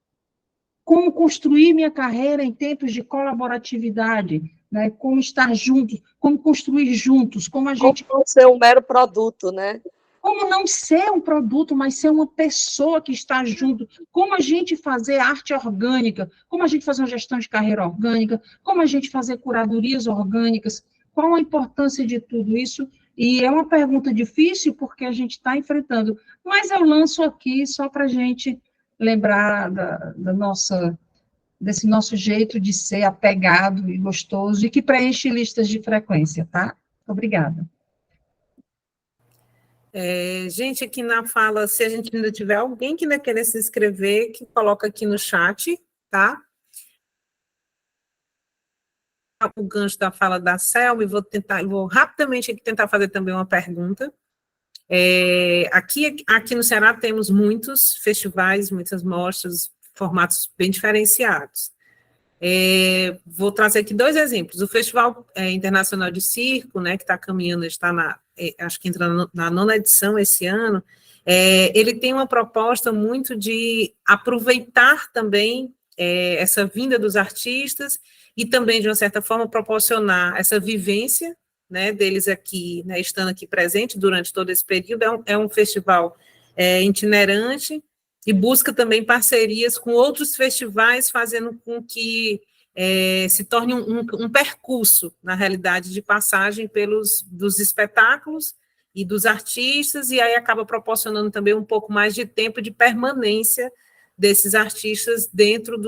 como construir minha carreira em tempos de colaboratividade, né? Como estar juntos, como construir juntos, como a gente... Como não ser um mero produto, né? Como não ser um produto, mas ser uma pessoa que está junto. Como a gente fazer arte orgânica, como a gente fazer uma gestão de carreira orgânica, como a gente fazer curadorias orgânicas, qual a importância de tudo isso? E é uma pergunta difícil, porque a gente está enfrentando, mas eu lanço aqui só para a gente lembrar desse nosso jeito de ser apegado e gostoso, e que preenche listas de frequência, tá? Obrigada. Gente, aqui na fala, se a gente ainda tiver alguém que ainda querer se inscrever, que coloca aqui no chat, tá? O gancho da fala da Selma, vou rapidamente aqui tentar fazer também uma pergunta. Aqui no Ceará temos muitos festivais, muitas mostras, formatos bem diferenciados. Vou trazer aqui 2 exemplos. O Festival Internacional de Circo, né, que está caminhando, acho que entra na 9ª edição esse ano, ele tem uma proposta muito de aproveitar também essa vinda dos artistas e também, de uma certa forma, proporcionar essa vivência, né, deles aqui, né, estando aqui presente durante todo esse período. É um festival itinerante, e busca também parcerias com outros festivais, fazendo com que se torne um percurso, na realidade, de passagem dos espetáculos e dos artistas, e aí acaba proporcionando também um pouco mais de tempo de permanência desses artistas dentro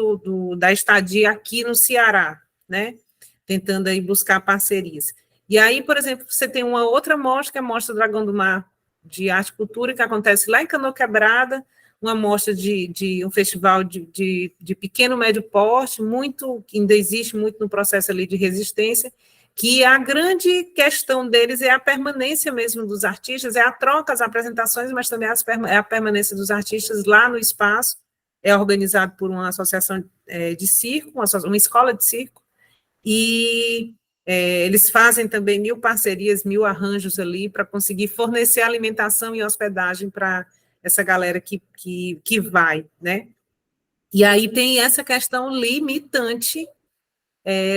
da estadia aqui no Ceará, né? Tentando aí buscar parcerias. E aí, por exemplo, você tem uma outra mostra, que é a Mostra Dragão do Mar de Arte e Cultura, que acontece lá em Canoa Quebrada, uma mostra de um festival de pequeno, médio porte, que ainda existe muito no processo ali de resistência, que a grande questão deles é a permanência mesmo dos artistas, é a troca, as apresentações, mas também é a permanência dos artistas lá no espaço. É organizado por uma associação de circo, uma escola de circo, e eles fazem também 1000 parcerias, 1000 arranjos ali para conseguir fornecer alimentação e hospedagem para essa galera que vai, né? E aí tem essa questão limitante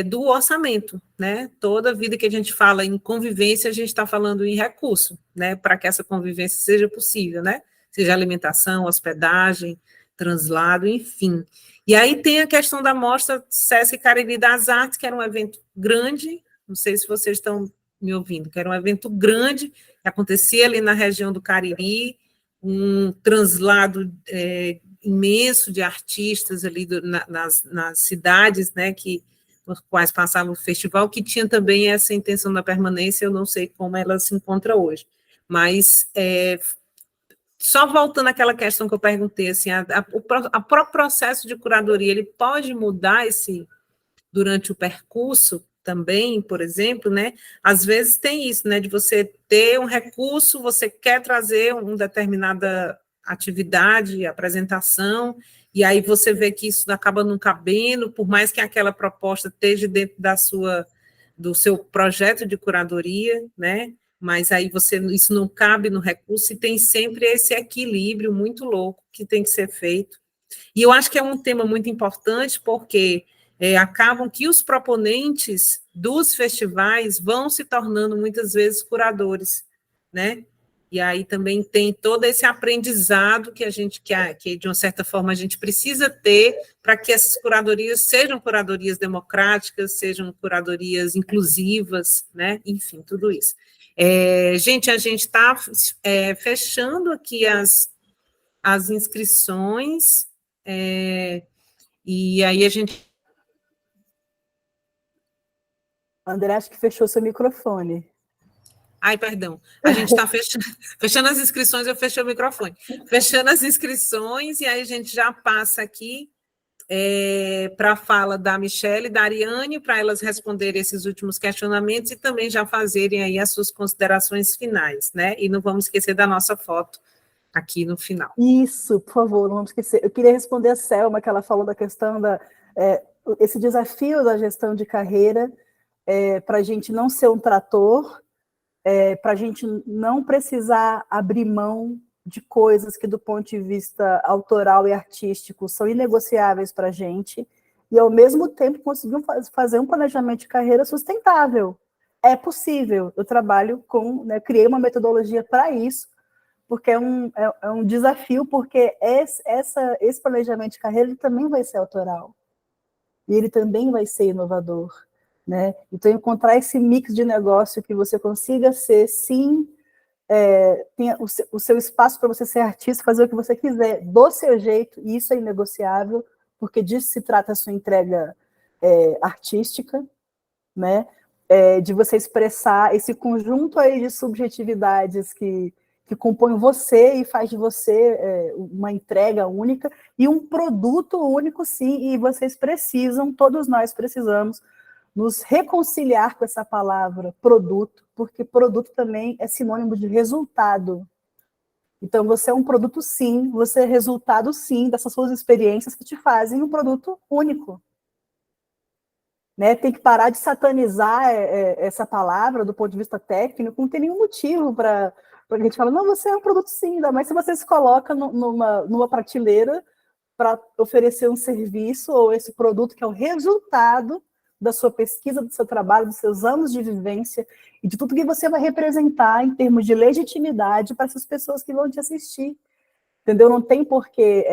do orçamento, né? Toda vida que a gente fala em convivência, a gente está falando em recurso, né? Para que essa convivência seja possível, né? Seja alimentação, hospedagem, translado, enfim. E aí tem a questão da mostra Sesc Cariri das Artes, que era um evento grande, não sei se vocês estão me ouvindo, que era um evento grande, que acontecia ali na região do Cariri, um translado imenso de artistas ali nas cidades, né, por quais passava o festival, que tinha também essa intenção da permanência. Eu não sei como ela se encontra hoje, mas só voltando àquela questão que eu perguntei, assim, o próprio processo de curadoria, ele pode mudar durante o percurso também, por exemplo, né? Às vezes tem isso, né? De você ter um recurso, você quer trazer uma determinada atividade, apresentação, e aí você vê que isso acaba não cabendo, por mais que aquela proposta esteja dentro do seu projeto de curadoria, né? mas aí isso não cabe no recurso, e tem sempre esse equilíbrio muito louco que tem que ser feito. E eu acho que é um tema muito importante, porque acabam que os proponentes dos festivais vão se tornando, muitas vezes, curadores, né? E aí também tem todo esse aprendizado que de uma certa forma, a gente precisa ter para que essas curadorias sejam curadorias democráticas, sejam curadorias inclusivas, né? Enfim, tudo isso. Gente, a gente está fechando aqui as inscrições, e aí a gente... André, acho que fechou seu microfone. Ai, perdão. A gente está fechando as inscrições, eu fechei o microfone. Fechando as inscrições, e aí a gente já passa aqui para a fala da Michelle e da Ariane, para elas responderem esses últimos questionamentos e também já fazerem aí as suas considerações finais, né? E não vamos esquecer da nossa foto aqui no final. Isso, por favor, não vamos esquecer. Eu queria responder a Selma, que ela falou da questão esse desafio da gestão de carreira, para a gente não ser um trator, para a gente não precisar abrir mão de coisas que, do ponto de vista autoral e artístico, são inegociáveis para a gente, e, ao mesmo tempo, conseguir fazer um planejamento de carreira sustentável. É possível. Eu trabalho criei uma metodologia para isso, porque é um desafio, porque esse planejamento de carreira ele também vai ser autoral, e ele também vai ser inovador. Né? Então, encontrar esse mix de negócio que você consiga ser, sim, tenha o seu espaço para você ser artista, fazer o que você quiser, do seu jeito, e isso é inegociável, porque disso se trata a sua entrega artística, né? De você expressar esse conjunto aí de subjetividades que compõem você e faz de você uma entrega única, e um produto único, sim, e vocês precisam, todos nós precisamos, nos reconciliar com essa palavra produto, porque produto também é sinônimo de resultado. Então, você é um produto, sim, você é resultado, sim, dessas suas experiências que te fazem um produto único. Né? Tem que parar de satanizar essa palavra do ponto de vista técnico, não tem nenhum motivo para a gente falar, não, você é um produto, sim, ainda mais se você se coloca numa prateleira para oferecer um serviço ou esse produto que é o resultado da sua pesquisa, do seu trabalho, dos seus anos de vivência e de tudo que você vai representar em termos de legitimidade para essas pessoas que vão te assistir. Entendeu? Não tem por que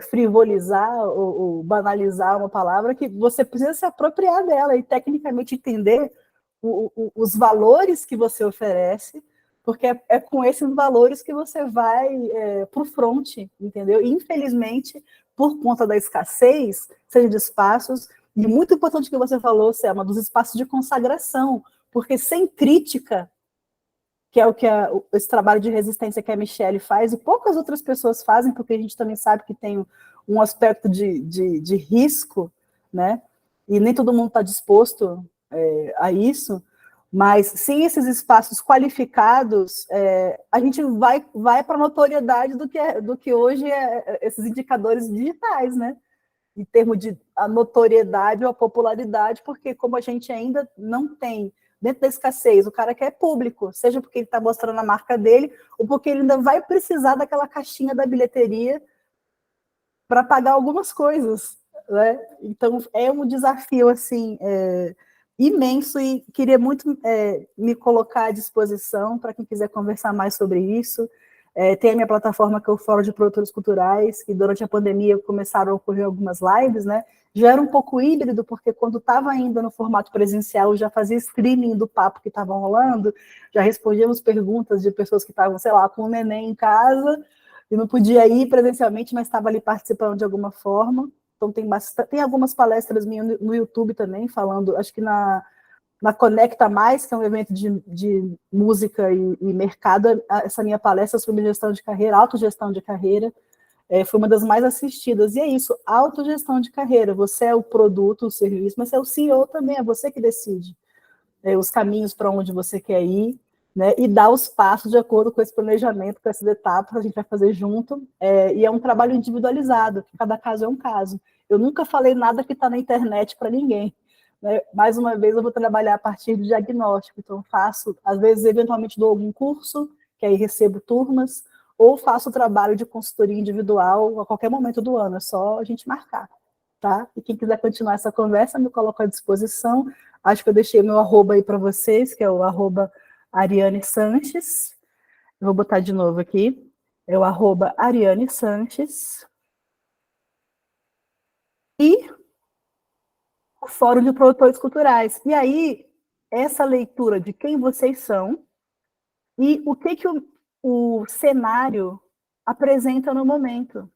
frivolizar ou banalizar uma palavra, que você precisa se apropriar dela e tecnicamente entender os valores que você oferece, porque é com esses valores que você vai para o front, entendeu? E, infelizmente, por conta da escassez, seja de espaços, e muito importante que você falou, Selma, dos espaços de consagração, porque sem crítica, que é o que esse trabalho de resistência que a Michelle faz, e poucas outras pessoas fazem, porque a gente também sabe que tem um aspecto de risco, né? E nem todo mundo está disposto a isso, mas sem esses espaços qualificados, a gente vai para a notoriedade do que hoje esses indicadores digitais, né? Em termos de a notoriedade ou a popularidade, porque como a gente ainda não tem, dentro da escassez, o cara quer público, seja porque ele está mostrando a marca dele, ou porque ele ainda vai precisar daquela caixinha da bilheteria para pagar algumas coisas, né? Então, é um desafio, assim, imenso, e queria muito me colocar à disposição para quem quiser conversar mais sobre isso. Tem a minha plataforma, que é o Fórum de Produtores Culturais, que durante a pandemia começaram a ocorrer algumas lives, né? Já era um pouco híbrido, porque quando estava ainda no formato presencial, eu já fazia streaming do papo que estava rolando, já respondíamos perguntas de pessoas que estavam, sei lá, com o neném em casa, e não podia ir presencialmente, mas estava ali participando de alguma forma. Então, tem algumas palestras minhas no YouTube também, falando, acho que na Conecta Mais, que é um evento de música e mercado, essa minha palestra sobre gestão de carreira, autogestão de carreira, foi uma das mais assistidas. E é isso, autogestão de carreira. Você é o produto, o serviço, mas você é o CEO também, é você que decide os caminhos para onde você quer ir, né, e dá os passos de acordo com esse planejamento, com essas etapas que a gente vai fazer junto, e é um trabalho individualizado, cada caso é um caso. Eu nunca falei nada que está na internet para ninguém, né? Mais uma vez, eu vou trabalhar a partir de diagnóstico. Então, faço, às vezes, eventualmente dou algum curso, que aí recebo turmas, ou faço trabalho de consultoria individual a qualquer momento do ano, é só a gente marcar, tá? E quem quiser continuar essa conversa, me coloco à disposição. Acho que eu deixei meu arroba aí para vocês, que é o arroba Ariane Sanches. Eu vou botar de novo aqui. É o arroba Ariane Sanches. E o Fórum de Produtores Culturais. E aí, essa leitura de quem vocês são e o que o cenário apresenta no momento.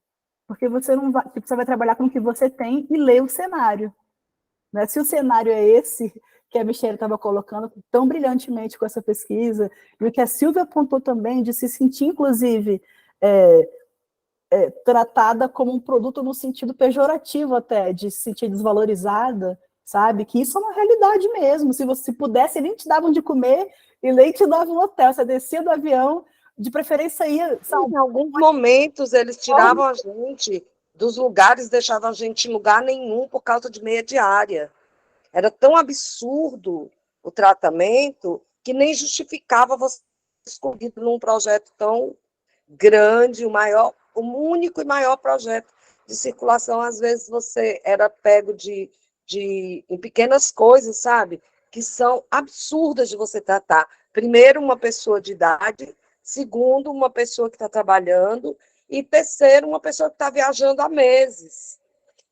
Porque você não vai, você vai trabalhar com o que você tem e ler o cenário. Né? Se o cenário é esse que a Michelle estava colocando tão brilhantemente com essa pesquisa, e o que a Silvia apontou também, de se sentir, inclusive, tratada como um produto no sentido pejorativo até, de se sentir desvalorizada, sabe? Que isso é uma realidade mesmo. Se você pudesse, nem te davam de comer e nem te davam um hotel. Você descia do avião, de preferência ia... Sabe? Em alguns momentos, eles tiravam a gente dos lugares, deixavam a gente em lugar nenhum por causa de meia diária. Era tão absurdo o tratamento que nem justificava você escolhido num projeto tão grande, o único e maior projeto de circulação. Às vezes você era pego em pequenas coisas, sabe? Que são absurdas de você tratar. Primeiro, uma pessoa de idade. Segundo, uma pessoa que está trabalhando. E terceiro, uma pessoa que está viajando há meses.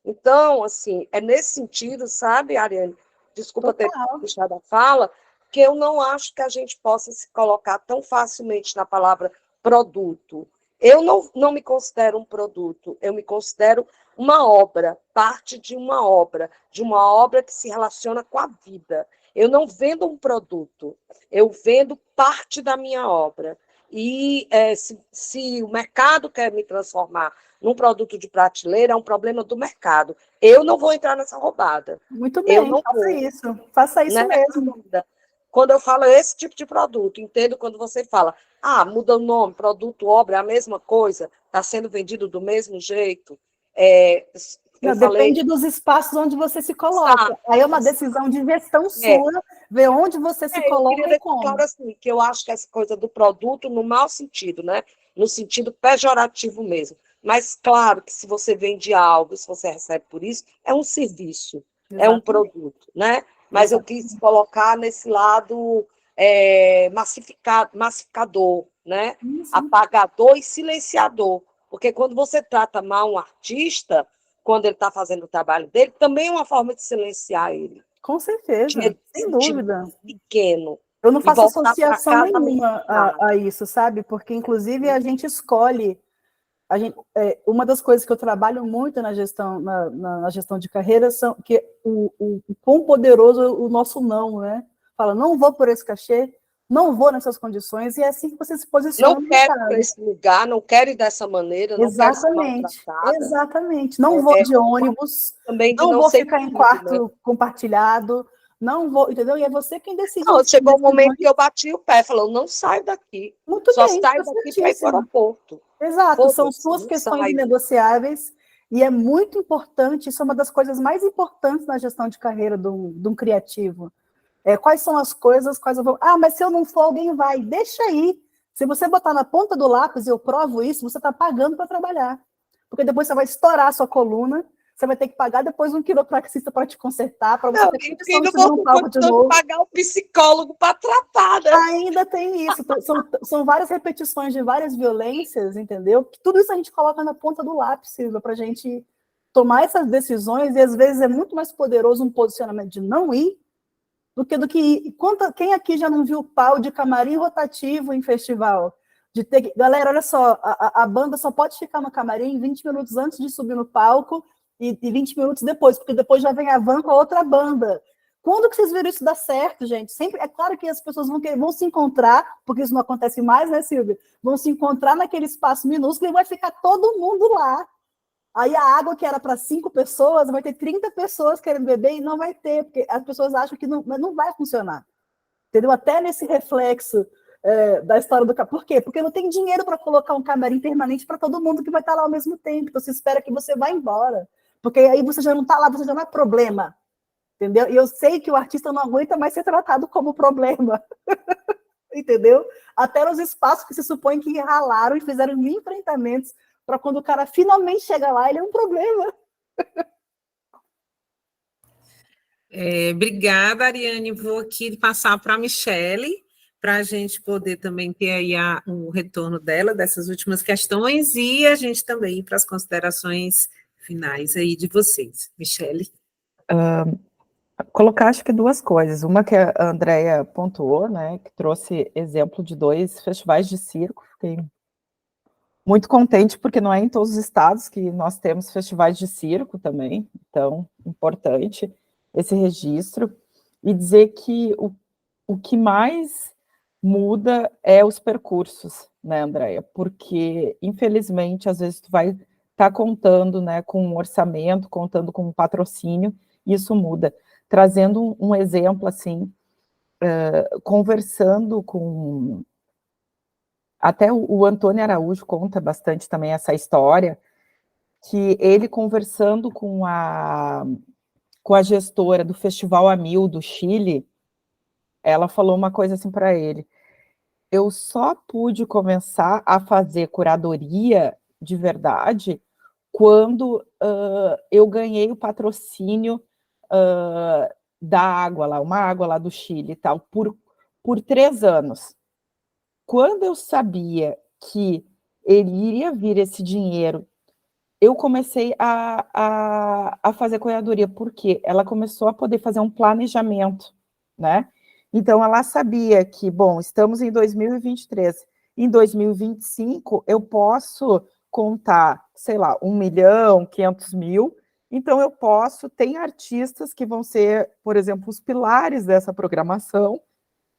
Então, assim, é nesse sentido, sabe, Ariane? Desculpa ter puxado a fala, que eu não acho que a gente possa se colocar tão facilmente na palavra produto. Eu não me considero um produto, eu me considero uma obra, parte de uma obra que se relaciona com a vida. Eu não vendo um produto, eu vendo parte da minha obra. E se o mercado quer me transformar num produto de prateleira, é um problema do mercado. Eu não vou entrar nessa roubada. Muito bem, faça isso mesmo. Quando eu falo esse tipo de produto, entendo quando você fala, muda o nome, produto, obra, é a mesma coisa, está sendo vendido do mesmo jeito. Depende dos espaços onde você se coloca. Aí é uma decisão de gestão sua, ver onde você se coloca e como. Claro, assim, que eu acho que essa coisa do produto no mau sentido, né? No sentido pejorativo mesmo. Mas, claro, que se você vende algo, se você recebe por isso, é um serviço, é um produto, né? Mas eu quis colocar nesse lado massificador, né? Apagador e silenciador. Porque quando você trata mal um artista, quando ele está fazendo o trabalho dele, também é uma forma de silenciar ele. Com certeza, sem dúvida. Pequeno. Eu não faço associação nenhuma a isso, sabe? Porque, inclusive, a gente escolhe... uma das coisas que eu trabalho muito na gestão, na gestão de carreira são que o quão poderoso é o nosso não, né? Fala, não vou por esse cachê, não vou nessas condições, e é assim que você se posiciona. Não quero ir para esse lugar, não quero ir dessa maneira, não quero ser maltratada. Exatamente. Não vou de ônibus, não vou ficar em quarto compartilhado, não vou, entendeu? E é você quem decide. Não, chegou um momento que eu bati o pé, falou, não saio daqui. Muito só bem, saio daqui para ir para o aeroporto. Exato, são suas questões negociáveis, e é muito importante, isso é uma das coisas mais importantes na gestão de carreira de um criativo. Quais são as coisas, quais eu vou... mas se eu não for, alguém vai. Deixa aí. Se você botar na ponta do lápis, eu provo isso, você está pagando para trabalhar. Porque depois você vai estourar a sua coluna, você vai ter que pagar depois um quiropraxista para te consertar, para você ter condição de subir no palco de novo. Pagar o psicólogo para tratar, né? Ainda tem isso. São várias repetições de várias violências, entendeu? Tudo isso a gente coloca na ponta do lápis, Silvia, para a gente tomar essas decisões, e às vezes é muito mais poderoso um posicionamento de não ir do que ir. Quem aqui já não viu pau de camarim rotativo em festival? Galera, olha só, a banda só pode ficar no camarim 20 minutos antes de subir no palco e 20 minutos depois, porque depois já vem a van com a outra banda. Quando que vocês viram isso dar certo, gente? Sempre, é claro que as pessoas vão se encontrar, porque isso não acontece mais, né, Silvia? Vão se encontrar naquele espaço minúsculo e vai ficar todo mundo lá. Aí a água que era para 5 pessoas, vai ter 30 pessoas querendo beber e não vai ter, porque as pessoas acham que não vai funcionar. Entendeu? Até nesse reflexo da história do... Por quê? Porque não tem dinheiro para colocar um camarim permanente para todo mundo que vai estar lá ao mesmo tempo. Então você espera que você vá embora. Porque aí você já não está lá, você já não é problema. entendeu? E eu sei que o artista não aguenta mais ser tratado como problema, entendeu? Até nos espaços que se supõe que ralaram e fizeram mil enfrentamentos para quando o cara finalmente chega lá, ele é um problema. Obrigada, Ariane. Vou aqui passar para a Michele, para a gente poder também ter aí o retorno dela, dessas últimas questões, e a gente também ir para as considerações finais aí de vocês. Michele. Colocar, acho que duas coisas. Uma que a Andrea pontuou, né, que trouxe exemplo de 2 festivais de circo. Fiquei muito contente, porque não é em todos os estados que nós temos festivais de circo também, então, importante esse registro. E dizer que o que mais muda é os percursos, né, Andrea? Porque, infelizmente, às vezes tu vai estar contando, né, com um orçamento, contando com um patrocínio, e isso muda. Trazendo um exemplo, assim, conversando com... Até o Antônio Araújo conta bastante também essa história, que ele conversando com a gestora do Festival Amil do Chile, ela falou uma coisa assim para ele: eu só pude começar a fazer curadoria de verdade quando eu ganhei o patrocínio da água lá, uma água lá do Chile e tal, por 3 anos. Quando eu sabia que ele iria vir esse dinheiro, eu comecei a fazer curadoria, porque ela começou a poder fazer um planejamento, né? Então, ela sabia que, bom, estamos em 2023, em 2025 eu posso contar, sei lá, 1.500.000, então eu posso, tem artistas que vão ser, por exemplo, os pilares dessa programação,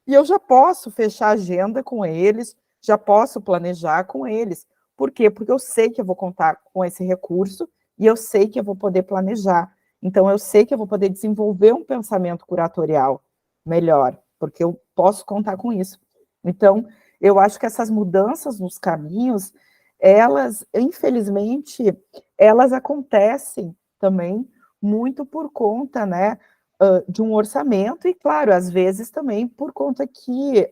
e eu já posso fechar agenda com eles, já posso planejar com eles. Por quê? Porque eu sei que eu vou contar com esse recurso e eu sei que eu vou poder planejar. Então, eu sei que eu vou poder desenvolver um pensamento curatorial melhor, porque eu posso contar com isso. Então, eu acho que essas mudanças nos caminhos, elas, infelizmente, elas acontecem também muito por conta, né, de um orçamento, e claro, às vezes também por conta que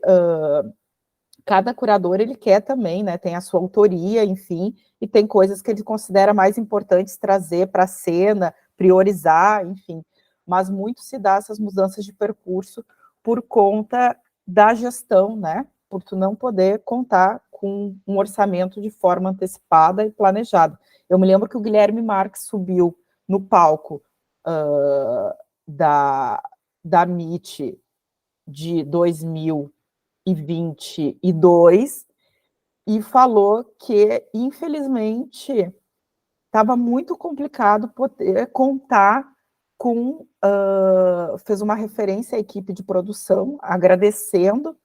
cada curador ele quer também, né, tem a sua autoria, enfim, e tem coisas que ele considera mais importantes trazer para a cena, priorizar, enfim, mas muito se dá essas mudanças de percurso por conta da gestão, né, por tu não poder contar com um orçamento de forma antecipada e planejada. Eu me lembro que o Guilherme Marques subiu no palco da MIT de 2022 e falou que, infelizmente, estava muito complicado poder contar com... fez uma referência à equipe de produção, agradecendo,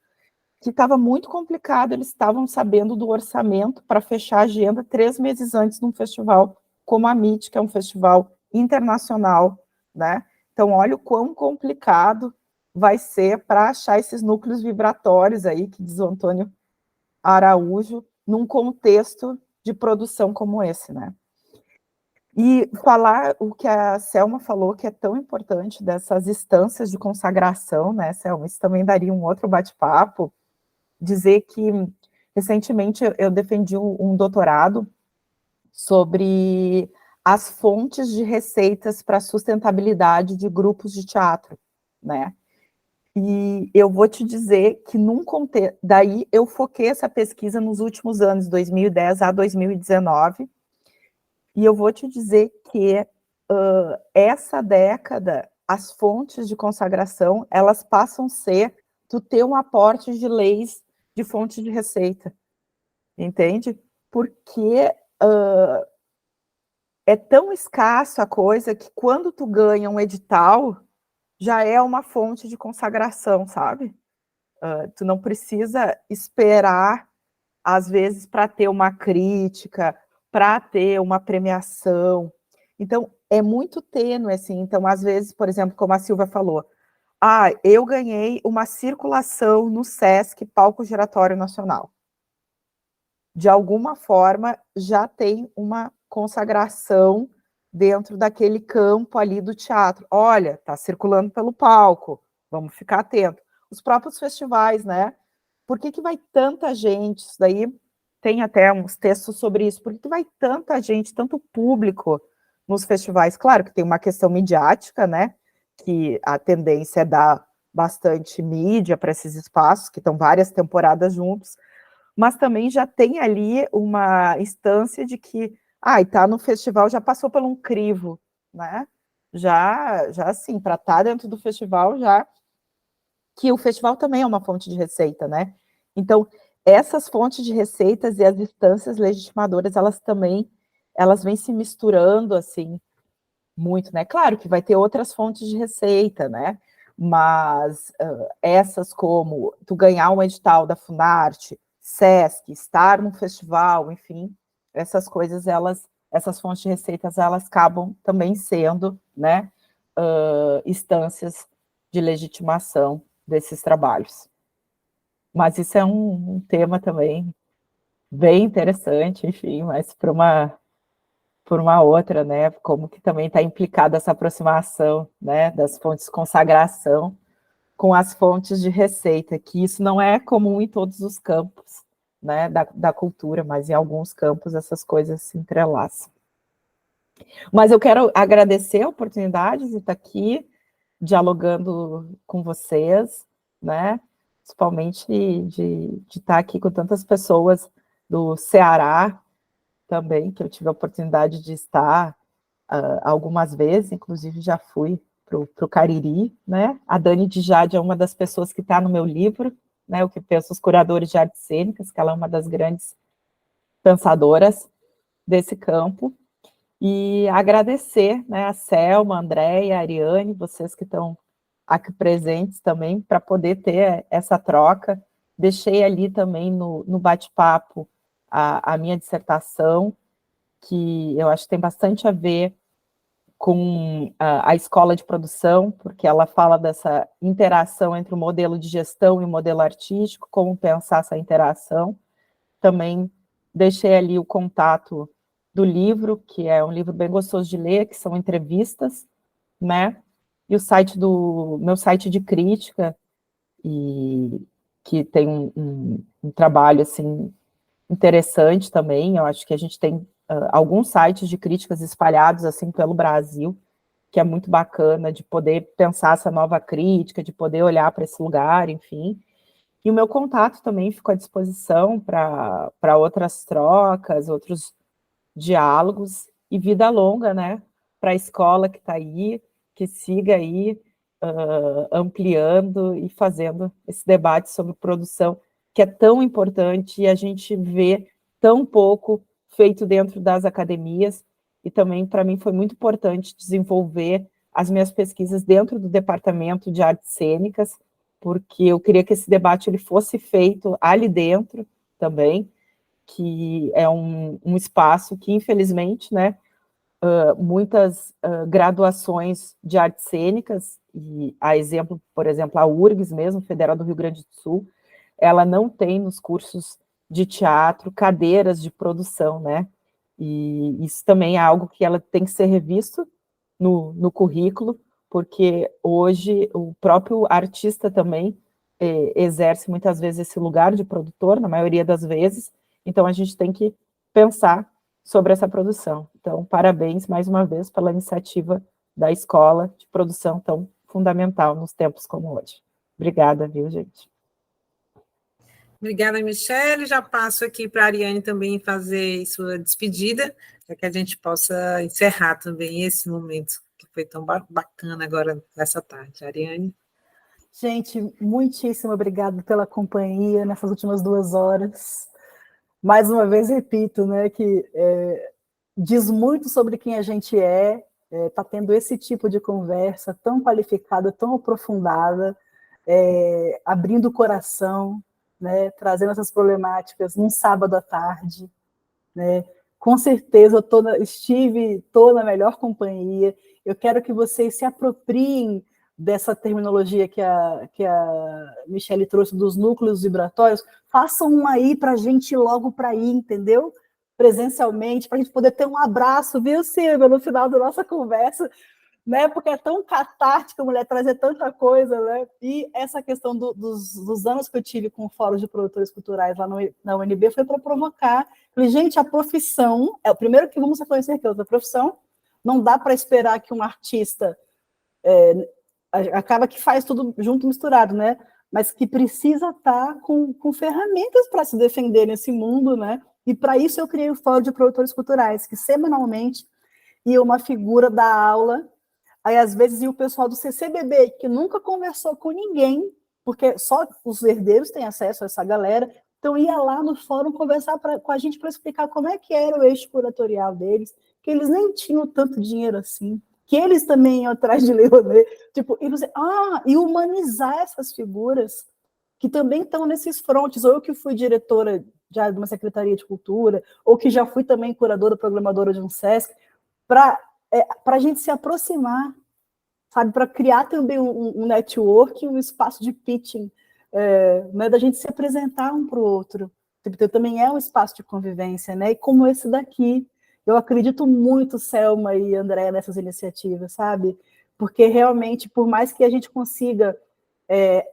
que estava muito complicado, eles estavam sabendo do orçamento para fechar a agenda 3 meses antes de um festival como a MIT, que é um festival internacional, né? Então, olha o quão complicado vai ser para achar esses núcleos vibratórios aí, que diz o Antônio Araújo, num contexto de produção como esse, né? E falar o que a Selma falou, que é tão importante, dessas instâncias de consagração, né, Selma? Isso também daria um outro bate-papo. Dizer que, recentemente, eu defendi um doutorado sobre as fontes de receitas para sustentabilidade de grupos de teatro, né? E eu vou te dizer que num contexto... Daí eu foquei essa pesquisa nos últimos anos, 2010 a 2019, e eu vou te dizer que essa década, as fontes de consagração, elas passam a ser tu ter um aporte de leis de fonte de receita, entende? Porque é tão escasso a coisa que quando tu ganha um edital, já é uma fonte de consagração, sabe? Tu não precisa esperar, às vezes, para ter uma crítica, para ter uma premiação. Então, é muito tênue, assim. Então, às vezes, por exemplo, como a Silvia falou, eu ganhei uma circulação no SESC Palco Giratório Nacional. De alguma forma, já tem uma consagração dentro daquele campo ali do teatro. Olha, está circulando pelo palco, vamos ficar atento. Os próprios festivais, né? Por que vai tanta gente? Isso daí tem até uns textos sobre isso. Por que vai tanta gente, tanto público nos festivais? Claro que tem uma questão midiática, né? Que a tendência é dar bastante mídia para esses espaços, que estão várias temporadas juntos, mas também já tem ali uma instância de que, está no festival, já passou por um crivo, né? Já assim, para estar dentro do festival, já que o festival também é uma fonte de receita, né? Então, essas fontes de receitas e as instâncias legitimadoras, elas vêm se misturando, assim, muito, né? Claro que vai ter outras fontes de receita, né? Mas essas como tu ganhar um edital da Funarte, Sesc, estar num festival, enfim, essas coisas, essas fontes de receitas, elas acabam também sendo, né, instâncias de legitimação desses trabalhos. Mas isso é um tema também bem interessante, enfim, mas por uma outra, né, como que também está implicada essa aproximação, né, das fontes de consagração com as fontes de receita, que isso não é comum em todos os campos, né, da cultura, mas em alguns campos essas coisas se entrelaçam. Mas eu quero agradecer a oportunidade de estar aqui dialogando com vocês, né, principalmente de estar aqui com tantas pessoas do Ceará também, que eu tive a oportunidade de estar algumas vezes, inclusive já fui para o Cariri, né? A Dani de Jade é uma das pessoas que está no meu livro, né? O que pensa os curadores de artes cênicas, que ela é uma das grandes pensadoras desse campo. E agradecer, né, a Selma, a Andréia, a Ariane, vocês que estão aqui presentes também, para poder ter essa troca. Deixei ali também no bate-papo a minha dissertação, que eu acho que tem bastante a ver com a escola de produção, porque ela fala dessa interação entre o modelo de gestão e o modelo artístico, como pensar essa interação. Também deixei ali o contato do livro, que é um livro bem gostoso de ler, que são entrevistas, né? E o site meu site de crítica, e que tem um trabalho, assim, interessante também. Eu acho que a gente tem alguns sites de críticas espalhados, assim, pelo Brasil, que é muito bacana de poder pensar essa nova crítica, de poder olhar para esse lugar, enfim. E o meu contato também ficou à disposição para outras trocas, outros diálogos, e vida longa, né, para a escola que está aí, que siga aí ampliando e fazendo esse debate sobre produção, que é tão importante e a gente vê tão pouco feito dentro das academias, e também para mim foi muito importante desenvolver as minhas pesquisas dentro do departamento de artes cênicas, porque eu queria que esse debate ele fosse feito ali dentro também, que é um espaço que, infelizmente, né, muitas graduações de artes cênicas, e a exemplo, por exemplo, a URGS mesmo, Federal do Rio Grande do Sul, ela não tem nos cursos de teatro cadeiras de produção, né? E isso também é algo que ela tem que ser revisto no currículo, porque hoje o próprio artista também exerce muitas vezes esse lugar de produtor, na maioria das vezes, então a gente tem que pensar sobre essa produção. Então, parabéns mais uma vez pela iniciativa da escola de produção tão fundamental nos tempos como hoje. Obrigada, viu, gente? Obrigada, Michele. Já passo aqui para a Ariane também fazer sua despedida, para que a gente possa encerrar também esse momento que foi tão bacana agora nessa tarde. Ariane. Gente, muitíssimo obrigada pela companhia nessas últimas 2 horas. Mais uma vez, repito, né, que diz muito sobre quem a gente tá tendo esse tipo de conversa tão qualificada, tão aprofundada, abrindo o coração, né, trazendo essas problemáticas num sábado à tarde, né? Com certeza eu estou na melhor companhia. Eu quero que vocês se apropriem dessa terminologia que a Michele trouxe dos núcleos vibratórios, façam um aí para a gente ir logo para aí, entendeu? presencialmente, para a gente poder ter um abraço, viu, Silvia, no final da nossa conversa, né? Porque é tão catártica a mulher trazer tanta coisa, né? E essa questão dos anos que eu tive com o Fórum de Produtores Culturais lá na UNB foi para provocar. Falei, gente, a profissão, é o primeiro que vamos reconhecer que é outra profissão, não dá para esperar que um artista acaba que faz tudo junto, misturado, né? Mas que precisa estar com ferramentas para se defender nesse mundo, né? E para isso eu criei o Fórum de Produtores Culturais, que semanalmente ia uma figura da aula. Aí, às vezes, ia o pessoal do CCBB, que nunca conversou com ninguém, porque só os herdeiros têm acesso a essa galera, então ia lá no fórum conversar com a gente para explicar como é que era o eixo curatorial deles, que eles nem tinham tanto dinheiro assim, que eles também iam atrás de Leonê, tipo, e humanizar essas figuras que também estão nesses frontes, ou eu que fui diretora de uma secretaria de cultura, ou que já fui também curadora, programadora de um SESC, para a gente se aproximar, sabe, para criar também um network, um espaço de pitching, né, da gente se apresentar um para o outro. Então, também é um espaço de convivência, né? E como esse daqui, eu acredito muito, Selma e André, nessas iniciativas, sabe? Porque realmente, por mais que a gente consiga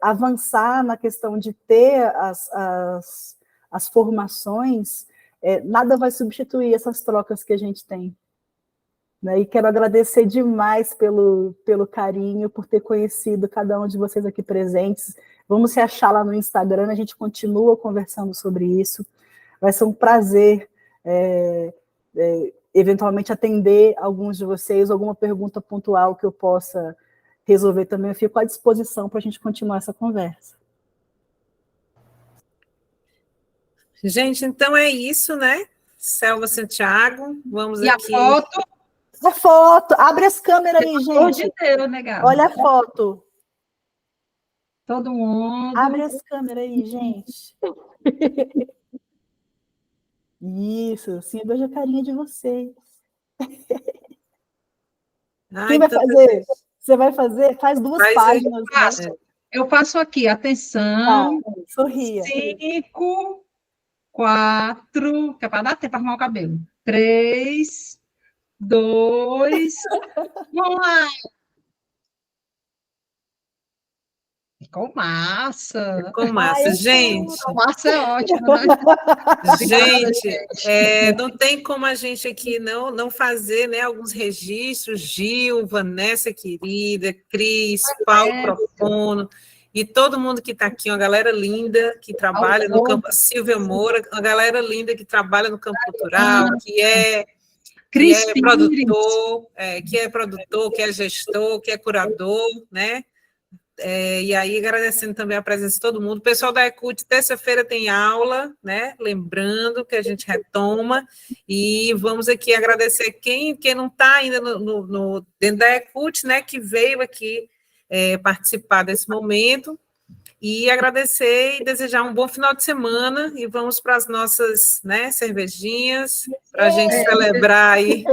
avançar na questão de ter as formações, nada vai substituir essas trocas que a gente tem. Né? E quero agradecer demais pelo carinho, por ter conhecido cada um de vocês aqui presentes. Vamos se achar lá no Instagram, a gente continua conversando sobre isso. Vai ser um prazer, eventualmente, atender alguns de vocês, alguma pergunta pontual que eu possa resolver também. Eu fico à disposição para a gente continuar essa conversa. Gente, então é isso, né? Selva Santiago, vamos E aqui. A A foto, abre as câmeras aí, gente. de Deus, né, Gabi? Olha a foto. Todo mundo. Abre as câmeras aí, gente. Isso, sim, eu vejo a carinha de vocês. Quem vai fazer? Você vai fazer? Faz duas páginas. Né? Eu faço aqui, atenção. Sorria. 5, 4, que é para dar tempo para arrumar o cabelo. 3, 2, vamos lá. Ficou massa. Ficou massa, gente. Massa é ótimo, né? Gente, não tem como a gente aqui não fazer, né, alguns registros. Gil, Vanessa querida, Cris, Paulo Propono, e todo mundo que está aqui, uma galera linda que trabalha no campo, Silvia Moura, uma galera linda que trabalha no campo cultural, que é produtor, que é gestor, que é curador, né? E aí, agradecendo também a presença de todo mundo. O pessoal da ECUT, terça-feira tem aula, né? Lembrando que a gente retoma, e vamos aqui agradecer quem não está ainda dentro da ECUT, né? Que veio aqui participar desse momento, e agradecer e desejar um bom final de semana, e vamos para as nossas, né, cervejinhas, para a gente celebrar aí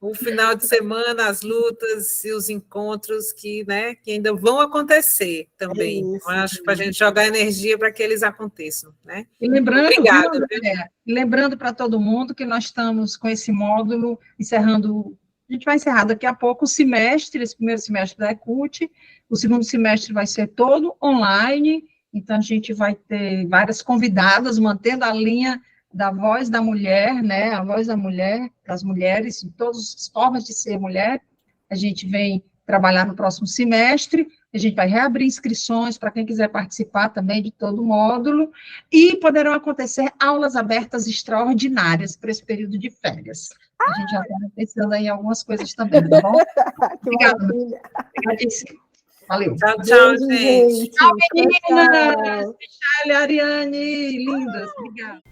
o final de semana, as lutas e os encontros que ainda vão acontecer também. Acho que para a gente jogar energia para que eles aconteçam. Né? E lembrando, obrigada. Lembrando para todo mundo que nós estamos com esse módulo encerrando. A gente vai encerrar daqui a pouco o semestre, esse primeiro semestre da ECUT. O segundo semestre vai ser todo online, então a gente vai ter várias convidadas, mantendo a linha da voz da mulher, né? A voz da mulher, das mulheres, em todas as formas de ser mulher. A gente vem trabalhar no próximo semestre, a gente vai reabrir inscrições para quem quiser participar também de todo o módulo, e poderão acontecer aulas abertas extraordinárias para esse período de férias. A gente já está pensando em algumas coisas também, tá bom? Obrigada. Obrigadíssimo. Valeu. Tchau, tchau, gente. Tchau, meninas. Michele, Ariane, lindas. Obrigada.